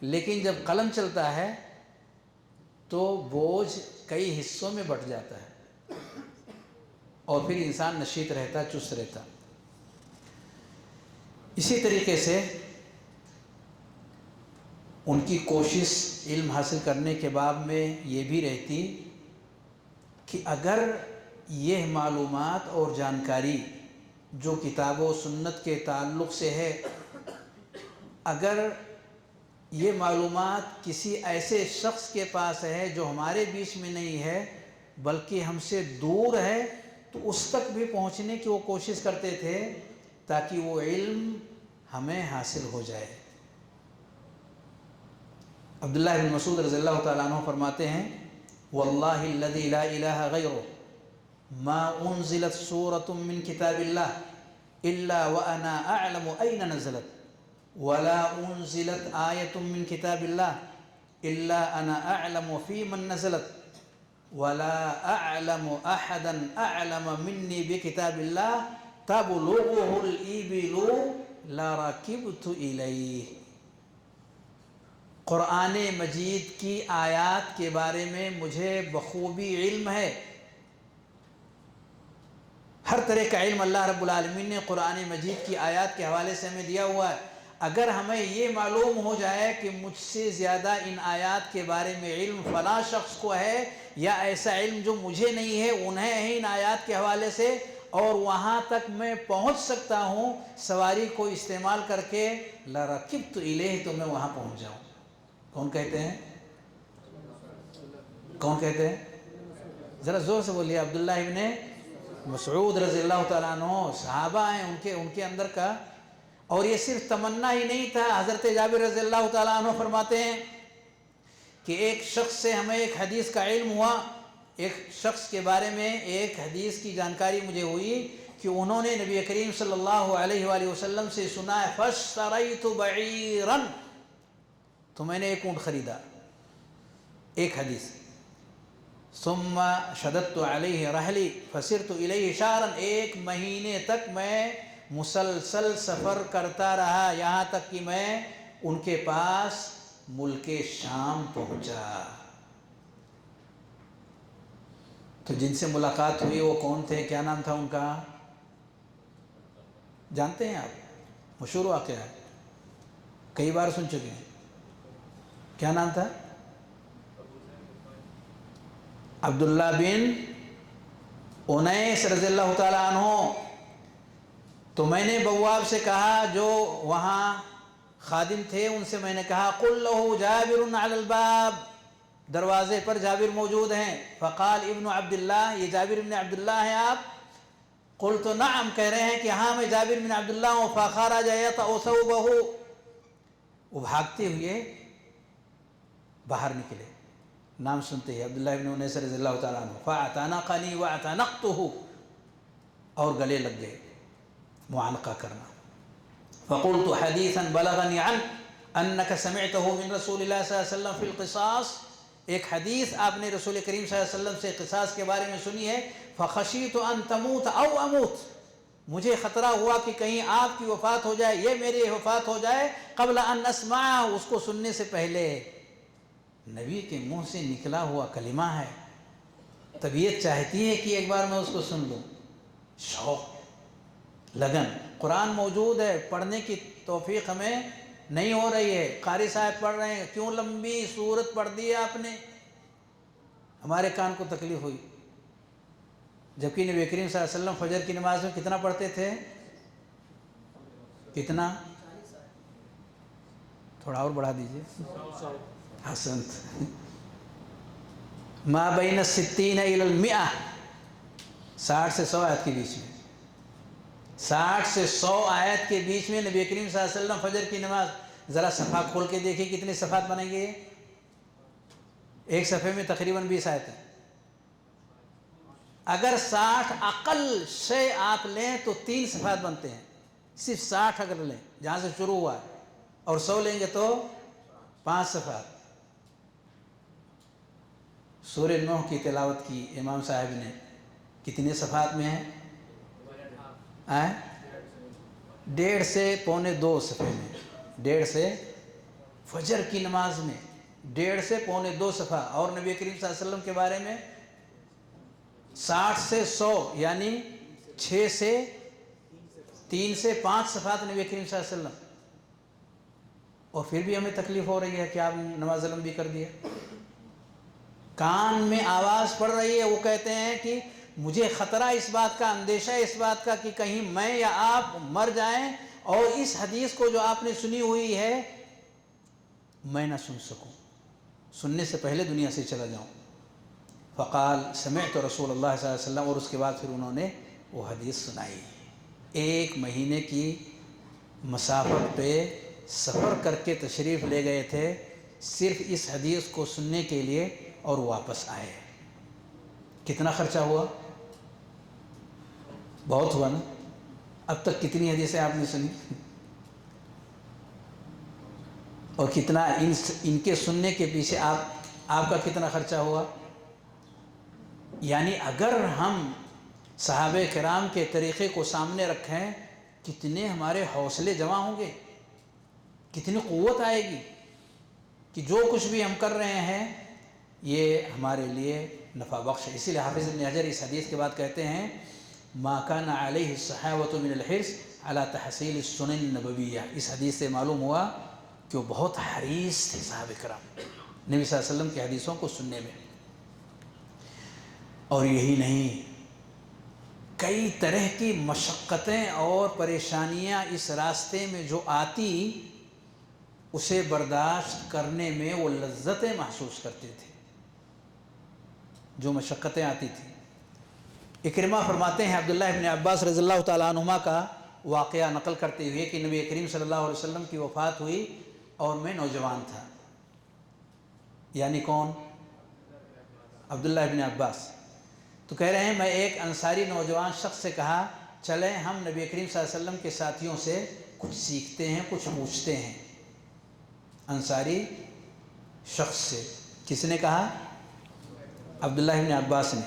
لیکن جب قلم چلتا ہے تو بوجھ کئی حصوں میں بٹ جاتا ہے۔ اور پھر انسان نشیط رہتا، چست رہتا۔ اسی طریقے سے ان کی کوشش علم حاصل کرنے کے باب میں یہ بھی رہتی کہ اگر یہ معلومات اور جانکاری جو کتاب و سنت کے تعلق سے ہے، اگر یہ معلومات کسی ایسے شخص کے پاس ہے جو ہمارے بیچ میں نہیں ہے بلکہ ہم سے دور ہے، تو اس تک بھی پہنچنے کی وہ کوشش کرتے تھے تاکہ وہ علم ہمیں حاصل ہو جائے۔ عبداللہ بن مسعود رضی اللہ تعالیٰ عنہ فرماتے ہیں واللہ الذی لا الہ غیرہ ما انزلت سورة من کتاب اللہ الا وانا اعلم این نزلت ولا انزلت آیة من کتاب اللہ الا انا اعلم فی من نزلت ولا اعلم احدا اعلم منی بکتاب اللہ تبلغه الابل لرکبت الیہ۔ قرآن مجید کی آیات کے بارے میں مجھے بخوبی علم ہے، ہر طرح کا علم اللہ رب العالمین نے قرآن مجید کی آیات کے حوالے سے ہمیں دیا ہوا ہے۔ اگر ہمیں یہ معلوم ہو جائے کہ مجھ سے زیادہ ان آیات کے بارے میں علم فلاں شخص کو ہے یا ایسا علم جو مجھے نہیں ہے انہیں ہے ان آیات کے حوالے سے، اور وہاں تک میں پہنچ سکتا ہوں سواری کو استعمال کر کے، لرکبت الیہ، تو میں وہاں پہنچ جاؤں۔ کون کہتے ہیں؟ کون کہتے ہیں؟ ذرا زور سے بولیے۔ عبداللہ ابن مسعود رضی اللہ تعالیٰ عنہ صحابہ ہیں، ان کے اندر کا، اور یہ صرف تمنا ہی نہیں تھا۔ حضرت جابر رضی اللہ تعالیٰ عنہ فرماتے ہیں کہ ایک شخص سے ہمیں ایک حدیث کا علم ہوا، ایک شخص کے بارے میں ایک حدیث کی جانکاری مجھے ہوئی کہ انہوں نے نبی کریم صلی اللہ علیہ وآلہ وسلم سے سنا ہے فاشتریت بعیرا، تو میں نے ایک اونٹ خریدا، ایک حدیث، ثم شددت علیہ رحلی فسرت الیہ شہرا، ایک مہینے تک میں مسلسل سفر کرتا رہا یہاں تک کہ میں ان کے پاس ملک شام پہنچا۔ تو جن سے ملاقات ہوئی وہ کون تھے، کیا نام تھا ان کا؟ جانتے ہیں آپ؟ مشہور واقعہ ہے، کئی بار سن چکے ہیں۔ کیا نام تھا؟ عبداللہ بن انیس رضی اللہ تعالیٰ عنہ۔ تو میں نے بواب سے کہا، جو وہاں خادم تھے ان سے میں نے کہا قل لہ جابر علی الباب، دروازے پر جابر موجود ہیں۔ فقال ابن عبداللہ، یہ جابر بن عبداللہ ہیں آپ؟ قلت نعم، کہہ رہے ہیں کہ ہاں میں جابر بن عبداللہ ہوں۔ فخرج یطأ ثوبہ، وہ بھاگتے ہوئے باہر نکلے، نام سنتے ہی عبداللہ بن انیس رضی اللہ تعالیٰ عنہ، فاعتنقنی واعتنقتہ، اور گلے لگ گئے، معانقہ کرنا۔ فقلت حدیثا بلغنی عنک انک سمعتہ من رسول اللہ صلی اللہ علیہ وسلم فی القصاص، ایک حدیث آپ نے رسول کریم صلی اللہ علیہ وسلم سے قصاص کے بارے میں سنی ہے۔ فخشیت ان تموت او اموت، مجھے خطرہ ہوا کہ کہیں آپ کی وفات ہو جائے، یہ میری وفات ہو جائے، قبل ان اسمع، اس کو سننے سے پہلے۔ نبی کے منہ سے نکلا ہوا کلمہ ہے، طبیعت چاہتی ہے کہ ایک بار میں اس کو سن لوں، شوق، لگن۔ قرآن موجود ہے، پڑھنے کی توفیق ہمیں نہیں ہو رہی ہے، قاری صاحب پڑھ رہے ہیں، کیوں لمبی سورت پڑھ دی ہے آپ نے، ہمارے کان کو تکلیف ہوئی۔ جبکہ نبی کریم صلی اللہ علیہ وسلم فجر کی نماز میں کتنا پڑھتے تھے؟ کتنا؟ تھوڑا اور بڑھا دیجئے۔ حسنت، ما بین الستین الی المئہ، 60 سے 100 آیت کے بیچ میں، 60 سے 100 آیت کے بیچ میں نبی کریم صلی اللہ علیہ وسلم فجر کی نماز۔ ذرا صفحہ کھول کے دیکھیں کتنے صفحات بنیں گے، ایک صفحے میں تقریباً 20 آیتیں۔ اگر 60 اقل سے آپ لیں تو 3 صفحات بنتے ہیں، صرف 60 اگر لیں جہاں سے شروع ہوا ہے، اور 100 لیں گے تو 5 صفحات۔ سورہ نوح کی تلاوت کی امام صاحب نے، کتنے صفحات میں ہے؟ 1.5 سے پونے 2 صفحے میں، 1.5 سے، فجر کی نماز میں 1.5 سے پونے 2 صفحہ، اور نبی کریم صلی اللہ علیہ وسلم کے بارے میں 60 سے 100 یعنی 6 سے 3 سے 5 صفحات نبی کریم صلی اللہ علیہ وسلم، اور پھر بھی ہمیں تکلیف ہو رہی ہے کہ آپ نماز لمبی کر دیا۔ کان میں آواز پڑ رہی ہے، وہ کہتے ہیں کہ مجھے خطرہ اس بات کا، اندیشہ اس بات کا کہ کہیں میں یا آپ مر جائیں اور اس حدیث کو جو آپ نے سنی ہوئی ہے میں نہ سن سکوں، سننے سے پہلے دنیا سے چلا جاؤں۔ فقال سمعت رسول اللہ صلی اللہ علیہ وسلم، اور اس کے بعد پھر انہوں نے وہ حدیث سنائی۔ 1 مہینے کی مسافت پہ سفر کر کے تشریف لے گئے تھے صرف اس حدیث کو سننے کے لیے، اور واپس آئے۔ کتنا خرچہ ہوا؟ بہت ہوا نا؟ اب تک کتنی حدیثیں آپ نے سنی؟ اور کتنا ان کے سننے کے پیچھے آپ کا کتنا خرچہ ہوا؟ یعنی اگر ہم صحابہ کرام کے طریقے کو سامنے رکھیں، کتنے ہمارے حوصلے جمع ہوں گے، کتنی قوت آئے گی کہ جو کچھ بھی ہم کر رہے ہیں یہ ہمارے لیے نفع بخش ہے۔ اسی لیے حافظ ابن حجر اس حدیث کے بعد کہتے ہیں ما کان علیہ الصحابۃ من الحرص علی تحصیل السنن النبویہ۔ اس حدیث سے معلوم ہوا کہ وہ بہت حریص تھے صحابہ کرام نبی صلی اللہ علیہ وسلم کی حدیثوں کو سننے میں۔ اور یہی نہیں، کئی طرح کی مشقتیں اور پریشانیاں اس راستے میں جو آتی، اسے برداشت کرنے میں وہ لذتیں محسوس کرتے تھے جو مشقتیں آتی تھیں۔ اکرمہ فرماتے ہیں عبداللہ ابن عباس رضی اللہ تعالیٰ عنہما کا واقعہ نقل کرتے ہوئے کہ نبی کریم صلی اللہ علیہ وسلم کی وفات ہوئی اور میں نوجوان تھا۔ یعنی کون؟ عبداللہ ابن عباس۔ تو کہہ رہے ہیں میں ایک انصاری نوجوان شخص سے کہا چلیں ہم نبی کریم صلی اللہ علیہ وسلم کے ساتھیوں سے کچھ سیکھتے ہیں، کچھ پوچھتے ہیں۔ انصاری شخص سے، کس نے کہا؟ عبداللہ ابن عباس نے۔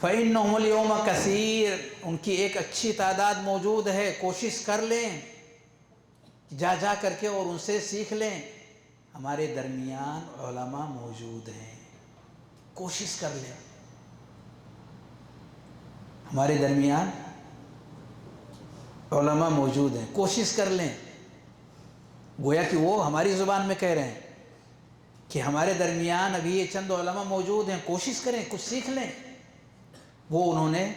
فَإِنَّهُمُ الْيَوْمَ كَثِيرٌ، ان کی ایک اچھی تعداد موجود ہے، کوشش کر لیں، جا کر کے اور ان سے سیکھ لیں۔ ہمارے درمیان علماء موجود ہیں، کوشش کر لیں۔ ہمارے درمیان علماء موجود ہیں، کوشش کر لیں۔ گویا کہ وہ ہماری زبان میں کہہ رہے ہیں کہ ہمارے درمیان ابھی یہ چند علماء موجود ہیں، کوشش کریں، کچھ سیکھ لیں۔ وہ انہوں نے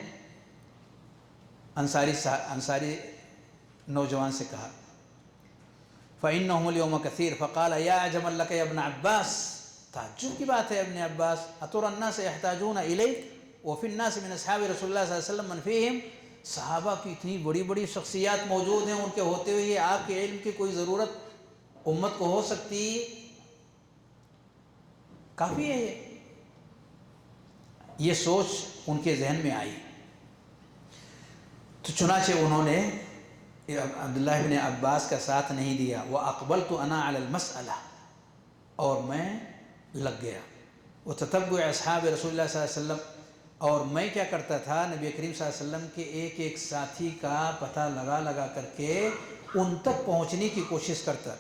انصاری نوجوان سے کہا فَإِنَّهُمُ الْيَوْمَ كَثِيرٌ فَقَالَ يَا عَجَبًا لَكَ يَا ابْنَ عَبَّاسِ، تعجب کی بات ہے ابن عباس، أَتُرَى النَّاسَ يَحْتَاجُونَ إِلَيْكَ وَفِي النَّاسِ مِنْ أَصْحَابِ رسول اللہ صلی اللہ علیہ وسلم مَنْ فِيهِمْ، صحابہ کی اتنی بڑی بڑی شخصیات موجود ہیں، ان کے ہوتے ہوئے آپ کے علم کی کوئی ضرورت امت کو ہو سکتی؟ کافی ہے یہ سوچ ان کے ذہن میں آئی۔ تو چنانچہ انہوں نے عبداللہ ابن عباس کا ساتھ نہیں دیا۔ وَأَقْبَلْتُ أَنَا عَلَى الْمَسْأَلَةِ، اور میں لگ گیا۔ وَتَتَبُّعِ أَصْحَابِ رسول اللہ صلی اللہ علیہ وسلم، اور میں کیا کرتا تھا، نبی کریم صلی اللہ علیہ وسلم کے ایک ایک ساتھی کا پتہ لگا کر کے ان تک پہنچنے کی کوشش کرتا۔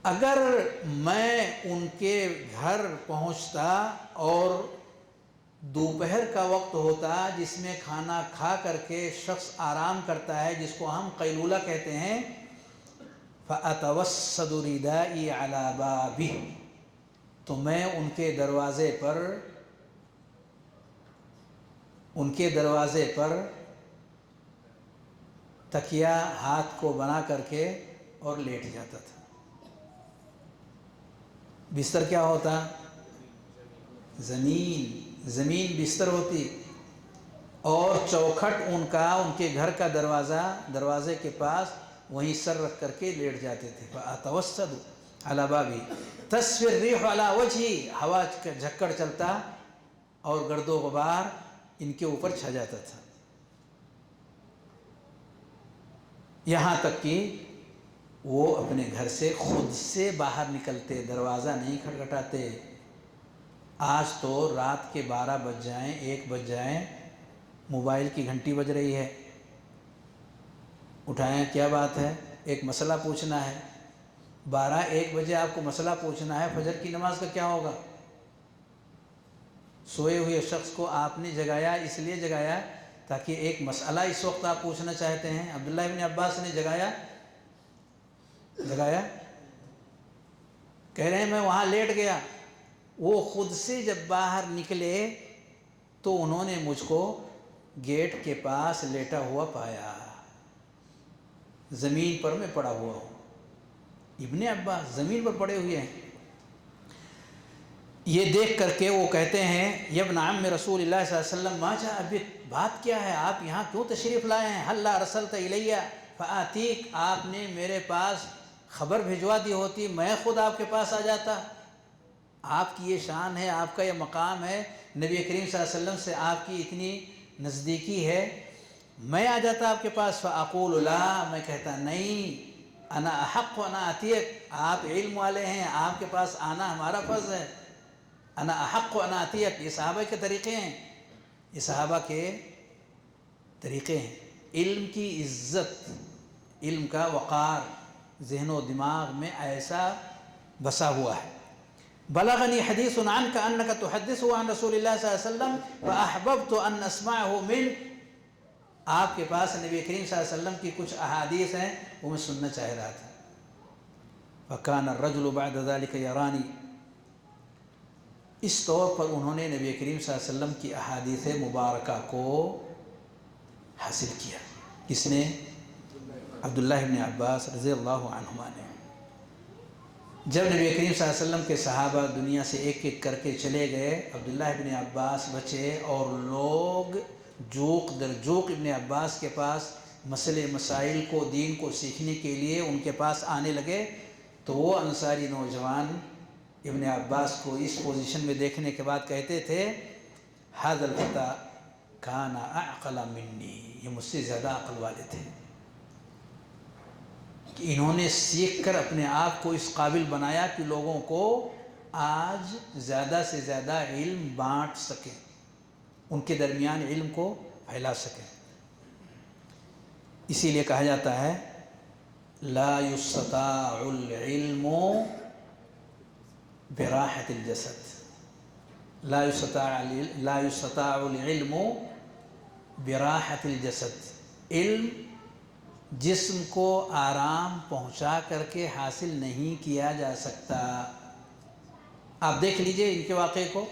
اگر میں ان کے گھر پہنچتا اور دوپہر کا وقت ہوتا جس میں کھانا کھا کر کے شخص آرام کرتا ہے، جس کو ہم قیلولہ کہتے ہیں، فَأَتَوَسَّدُ رِدَائِي عَلَى بَابِهِ، تو میں ان کے دروازے پر تکیہ ہاتھ کو بنا کر کے اور لیٹ جاتا تھا۔ بستر کیا ہوتا؟ زمین بستر ہوتی، اور چوکھٹ ان کے گھر کا دروازے کے پاس وہیں سر رکھ کر کے لیٹ جاتے تھے۔ فَأَتَوَسَّدُ عَلَى بَابِهِ تَسْفِي الرِّيحُ عَلَى وَجْهِهِ، ہوا کا جھکڑ چلتا اور گرد و غبار ان کے اوپر چھا جاتا تھا، یہاں تک کہ وہ اپنے گھر سے خود سے باہر نکلتے، دروازہ نہیں کھٹکھٹاتے۔ آج تو رات کے 12 بج جائیں، 1 بج جائیں، موبائل کی گھنٹی بج رہی ہے، اٹھائیں، کیا بات ہے، ایک مسئلہ پوچھنا ہے۔ 12-1 بجے آپ کو مسئلہ پوچھنا ہے، فجر کی نماز کا کیا ہوگا؟ سوئے ہوئے شخص کو آپ نے جگایا، اس لیے جگایا تاکہ ایک مسئلہ اس وقت آپ پوچھنا چاہتے ہیں۔ عبداللہ ابن عباس نے جگایا کہہ رہے ہیں میں وہاں لیٹ گیا، وہ خود سے جب باہر نکلے تو انہوں نے مجھ کو گیٹ کے پاس لیٹا ہوا پایا، زمین پر میں پڑا ہوا ہوں۔ ابن عباس زمین پر پڑے ہوئے ہیں۔ یہ دیکھ کر کے وہ کہتے ہیں یا ابن عم رسول اللہ صلی اللہ علیہ وسلم ما جاء بک، بات کیا ہے، آپ یہاں کیوں تشریف لائے ہیں؟ ہلا رسلت الیہ فآتیک، آپ نے میرے پاس خبر بھجوا دی ہوتی، میں خود آپ کے پاس آ جاتا۔ آپ کی یہ شان ہے، آپ کا یہ مقام ہے، نبی کریم صلی اللہ علیہ وسلم سے آپ کی اتنی نزدیکی ہے، میں آ جاتا آپ کے پاس۔ فاقول لا، میں کہتا نہیں، انا احق وانا اتیک، آپ علم والے ہیں، آپ کے پاس آنا ہمارا فرض ہے۔ انا احق وانا اتیک، یہ صحابہ کے طریقے ہیں، یہ صحابہ کے طریقے ہیں۔ علم کی عزت، علم کا وقار ذہن و دماغ میں ایسا بسا ہوا ہے۔ بلغنی حدیث عنک انک تحدث عن رسول اللہ صلی اللہ علیہ وسلم فاحببت ان اسمعه منک، آپ کے پاس نبی کریم صلی اللہ علیہ وسلم کی کچھ احادیث ہیں، وہ میں سننا چاہ رہا تھا۔ فکان الرجل بعد ذلك یرانی، اس طور پر انہوں نے نبی کریم صلی اللہ علیہ وسلم کی احادیث مبارکہ کو حاصل کیا۔ کس نے؟ عبداللہ ابن عباس رضی اللہ عنہما نے۔ جب نبی کریم صلی اللہ علیہ وسلم کے صحابہ دنیا سے ایک ایک کر کے چلے گئے، عبداللہ ابن عباس بچے اور لوگ جوق در جوق ابن عباس کے پاس مسئلے مسائل کو، دین کو سیکھنے کے لیے ان کے پاس آنے لگے، تو وہ انصاری نوجوان ابن عباس کو اس پوزیشن میں دیکھنے کے بعد کہتے تھے ھذا الفتى کان اعقل منی، یہ مجھ سے زیادہ عقل والے تھے، کہ انہوں نے سیکھ کر اپنے آپ کو اس قابل بنایا کہ لوگوں کو آج زیادہ سے زیادہ علم بانٹ سکیں، ان کے درمیان علم کو پھیلا سکیں۔ اسی لیے کہا جاتا ہے لا یستطاع العلم براحة الجسد، لا یستطاع العلم براحة الجسد، علم جسم کو آرام پہنچا کر کے حاصل نہیں کیا جا سکتا۔ آپ دیکھ لیجئے ان کے واقعے کو،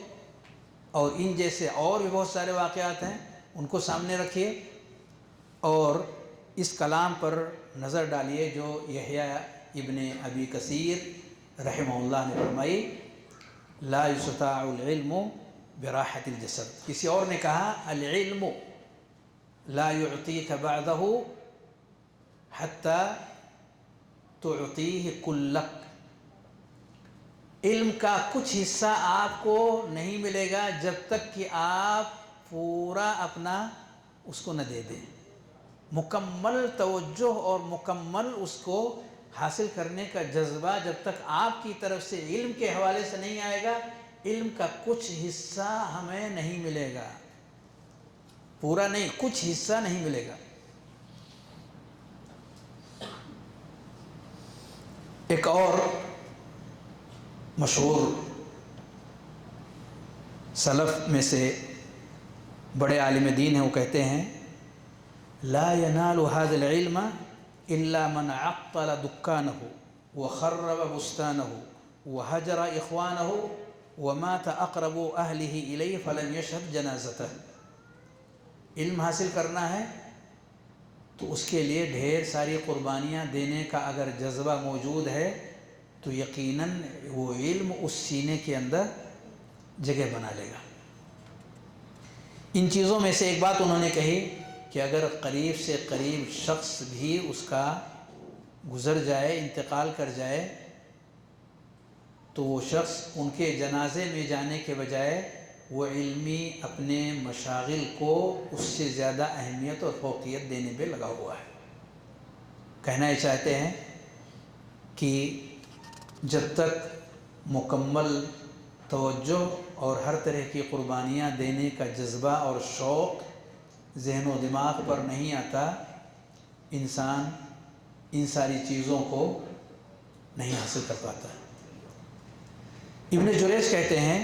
اور ان جیسے اور بھی بہت سارے واقعات ہیں، ان کو سامنے رکھیے اور اس کلام پر نظر ڈالیے جو یحییٰ ابن ابی کثیر رحمہ اللہ نے فرمائی لا یستطاع العلم براحة الجسد۔ کسی اور نے کہا العلم لا يعطيك بعده حتى تعطيه كلك، علم کا کچھ حصہ آپ کو نہیں ملے گا جب تک کہ آپ پورا اپنا اس کو نہ دے دیں۔ مکمل توجہ اور مکمل اس کو حاصل کرنے کا جذبہ جب تک آپ کی طرف سے علم کے حوالے سے نہیں آئے گا، علم کا کچھ حصہ ہمیں نہیں ملے گا، پورا نہیں، کچھ حصہ نہیں ملے گا۔ ایک اور مشہور سلف میں سے بڑے عالم دین ہیں، وہ کہتے ہیں لا ينال هذا العلم الا من عطل دکانه وخرب بستانه وهجر اخوانه ومات اقرب اهله الیہ فلم یشهد جنازته۔ علم حاصل کرنا ہے تو اس کے لیے ڈھیر ساری قربانیاں دینے کا اگر جذبہ موجود ہے تو یقیناً وہ علم اس سینے کے اندر جگہ بنا لے گا۔ ان چیزوں میں سے ایک بات انہوں نے کہی کہ اگر قریب سے قریب شخص بھی اس کا گزر جائے، انتقال کر جائے، تو وہ شخص ان کے جنازے میں جانے کے بجائے وہ علمی اپنے مشاغل کو اس سے زیادہ اہمیت اور فوقیت دینے پہ لگا ہوا ہے۔ کہنا یہ چاہتے ہیں کہ جب تک مکمل توجہ اور ہر طرح کی قربانیاں دینے کا جذبہ اور شوق ذہن و دماغ پر نہیں آتا، انسان ان ساری چیزوں کو نہیں حاصل کر پاتا۔ ابن جریج کہتے ہیں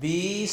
20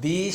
20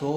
2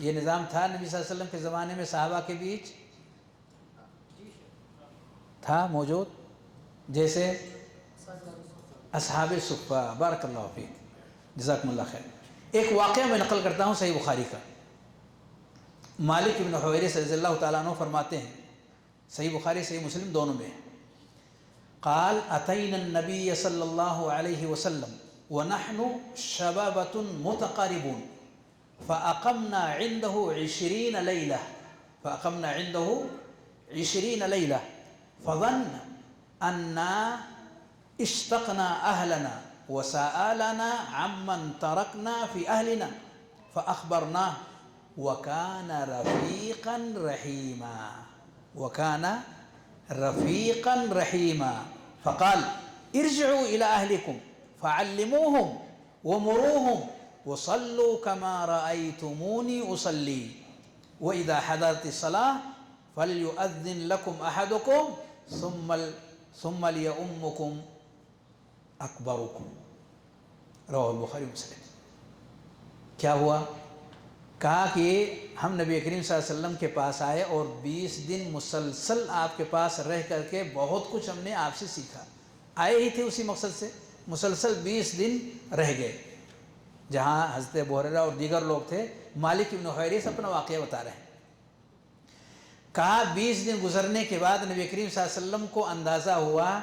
یہ نظام تھا نبی صلی اللہ علیہ وسلم کے زمانے میں صحابہ کے بیچ تھا موجود؟ جیسے اصحاب صفہ، بارک اللہ فیک، جزاکم اللہ خیر۔ ایک واقعہ میں نقل کرتا ہوں صحیح بخاری کا۔ مالک بن حویرث رضی اللہ تعالیٰ عنہ فرماتے ہیں، صحیح بخاری صحیح مسلم دونوں میں ہے، قال اتینا النبی صلی اللہ علیہ وسلم ونحن شبابۃ متقاربون فاقمنا عنده 20 لیلہ فظن انا اشتقنا اہلنا وسألنا عمن ترکنا فی اہلنا فاخبرناه وكان رفيقا رحيما فقال ارجعوا إلى أهلكم فعلموهم ومروهم وصلوا كما رأيتموني أصلي وإذا حضرت الصلاة فليؤذن لكم أحدكم ثم ليؤمكم أكبركم، رواه البخاری مسلم۔ کیا ہوا؟ کہا کہ ہم نبی کریم صلی اللہ علیہ وسلم کے پاس آئے اور 20 دن مسلسل آپ کے پاس رہ کر کے بہت کچھ ہم نے آپ سے سیکھا۔ آئے ہی تھے اسی مقصد سے، مسلسل 20 دن رہ گئے، جہاں حضرت ابو ہریرہ اور دیگر لوگ تھے۔ مالک بن حویرث اپنا واقعہ بتا رہے ہیں۔ کہا 20 دن گزرنے کے بعد نبی کریم صلی اللہ علیہ وسلم کو اندازہ ہوا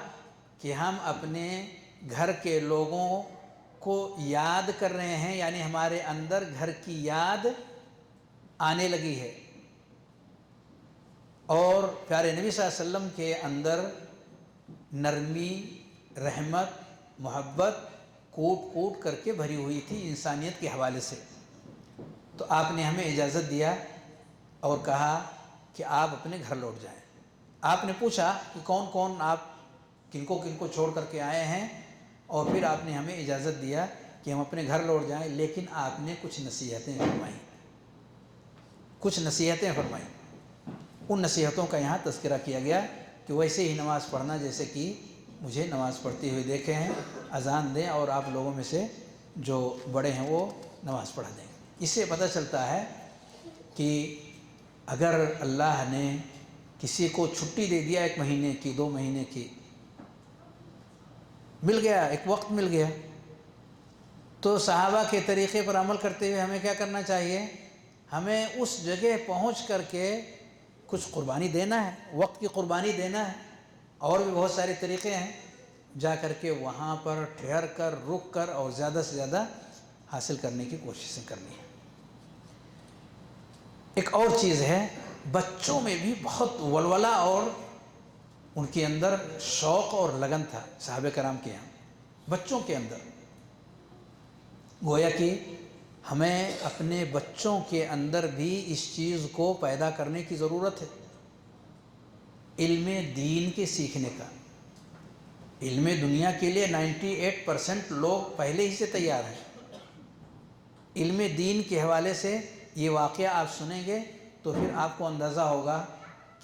کہ ہم اپنے گھر کے لوگوں کو یاد کر رہے ہیں، یعنی ہمارے اندر گھر کی یاد آنے لگی ہے، اور پیارے نبی صلی اللہ علیہ وسلم کے اندر نرمی، رحمت، محبت کوٹ کوٹ کر کے بھری ہوئی تھی انسانیت کے حوالے سے۔ تو آپ نے ہمیں اجازت دیا اور کہا کہ آپ اپنے گھر لوٹ جائیں۔ آپ نے پوچھا کہ کون کون آپ کن کو چھوڑ کر کے آئے ہیں، اور پھر آپ نے ہمیں اجازت دیا کہ ہم اپنے گھر لوٹ جائیں، لیکن آپ نے کچھ نصیحتیں فرمائیں۔ ان نصیحتوں کا یہاں تذکرہ کیا گیا کہ ویسے ہی نماز پڑھنا جیسے کہ مجھے نماز پڑھتے ہوئے دیکھے ہیں، اذان دیں اور آپ لوگوں میں سے جو بڑے ہیں وہ نماز پڑھا دیں۔ اس سے پتہ چلتا ہے کہ اگر اللہ نے کسی کو چھٹی دے دیا 1 مہینے کی، 2 مہینے کی، مل گیا، ایک وقت مل گیا، تو صحابہ کے طریقے پر عمل کرتے ہوئے ہمیں کیا کرنا چاہیے؟ ہمیں اس جگہ پہنچ کر کے کچھ قربانی دینا ہے، وقت کی قربانی دینا ہے۔ اور بھی بہت سارے طریقے ہیں، جا کر کے وہاں پر ٹھہر کر، رک کر اور زیادہ سے زیادہ حاصل کرنے کی کوششیں کرنی ہے۔ ایک اور چیز ہے، بچوں میں بھی بہت ولولہ اور ان کے اندر شوق اور لگن تھا صحابہ کرام کے یہاں، بچوں کے اندر۔ گویا کہ ہمیں اپنے بچوں کے اندر بھی اس چیز کو پیدا کرنے کی ضرورت ہے، علم دین کے سیکھنے کا۔ علم دنیا کے لیے 98% لوگ پہلے ہی سے تیار ہیں، علم دین کے حوالے سے یہ واقعہ آپ سنیں گے تو پھر آپ کو اندازہ ہوگا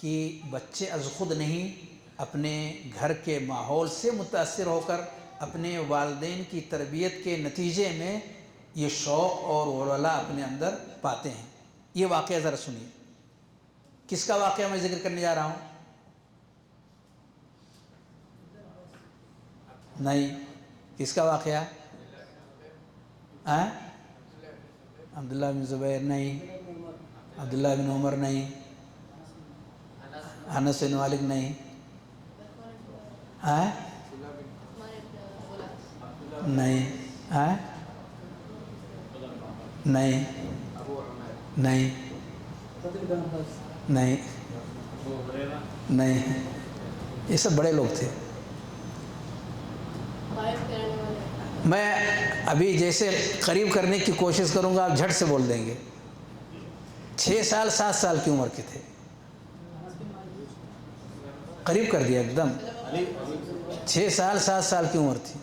کہ بچے از خود نہیں، اپنے گھر کے ماحول سے متاثر ہو کر، اپنے والدین کی تربیت کے نتیجے میں یہ شوق اور ولولہ اپنے اندر پاتے ہیں۔ یہ واقعہ ذرا سنیے۔ کس کا واقعہ میں ذکر کرنے جا رہا ہوں؟ نہیں، کس کا واقعہ؟ عبداللہ بن زبیر نہیں، عبداللہ بن عمر نہیں، انس بن مالک نہیں، نہیں، نہیں، نہیں، نہیں، نہیں، یہ سب بڑے لوگ تھے۔ میں ابھی جیسے قریب کرنے کی کوشش کروں گا، آپ جھٹ سے بول دیں گے۔ 6 سال 7 سال کی عمر کے تھے، قریب کر دیا ایک دم، 6 سال 7 سال کی عمر تھی،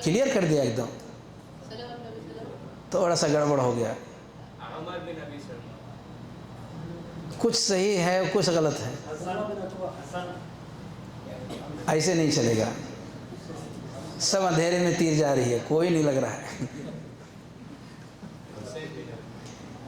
کلیئر کر دیا ایک دم۔ تھوڑا سا گڑبڑ ہو گیا، کچھ صحیح ہے کچھ غلط ہے، ایسے نہیں چلے گا، سب اندھیرے میں تیر جا رہی ہے، کوئی نہیں لگ رہا ہے۔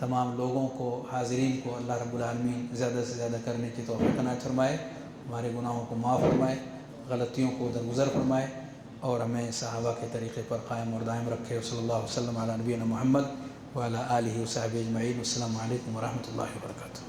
تمام لوگوں کو، حاضرین کو اللہ رب العالمین زیادہ سے زیادہ کرنے کی توفیق عنایت فرمائے، ہمارے گناہوں کو معاف فرمائے، غلطیوں کو درگزر فرمائے، اور ہمیں صحابہ کے طریقے پر قائم اور دائم رکھے۔ صلی اللہ وسلم علی نبینا محمد وعلی آلہ وصحبہ اجمعین۔ السلام علیکم ورحمۃ اللہ وبرکاتہ۔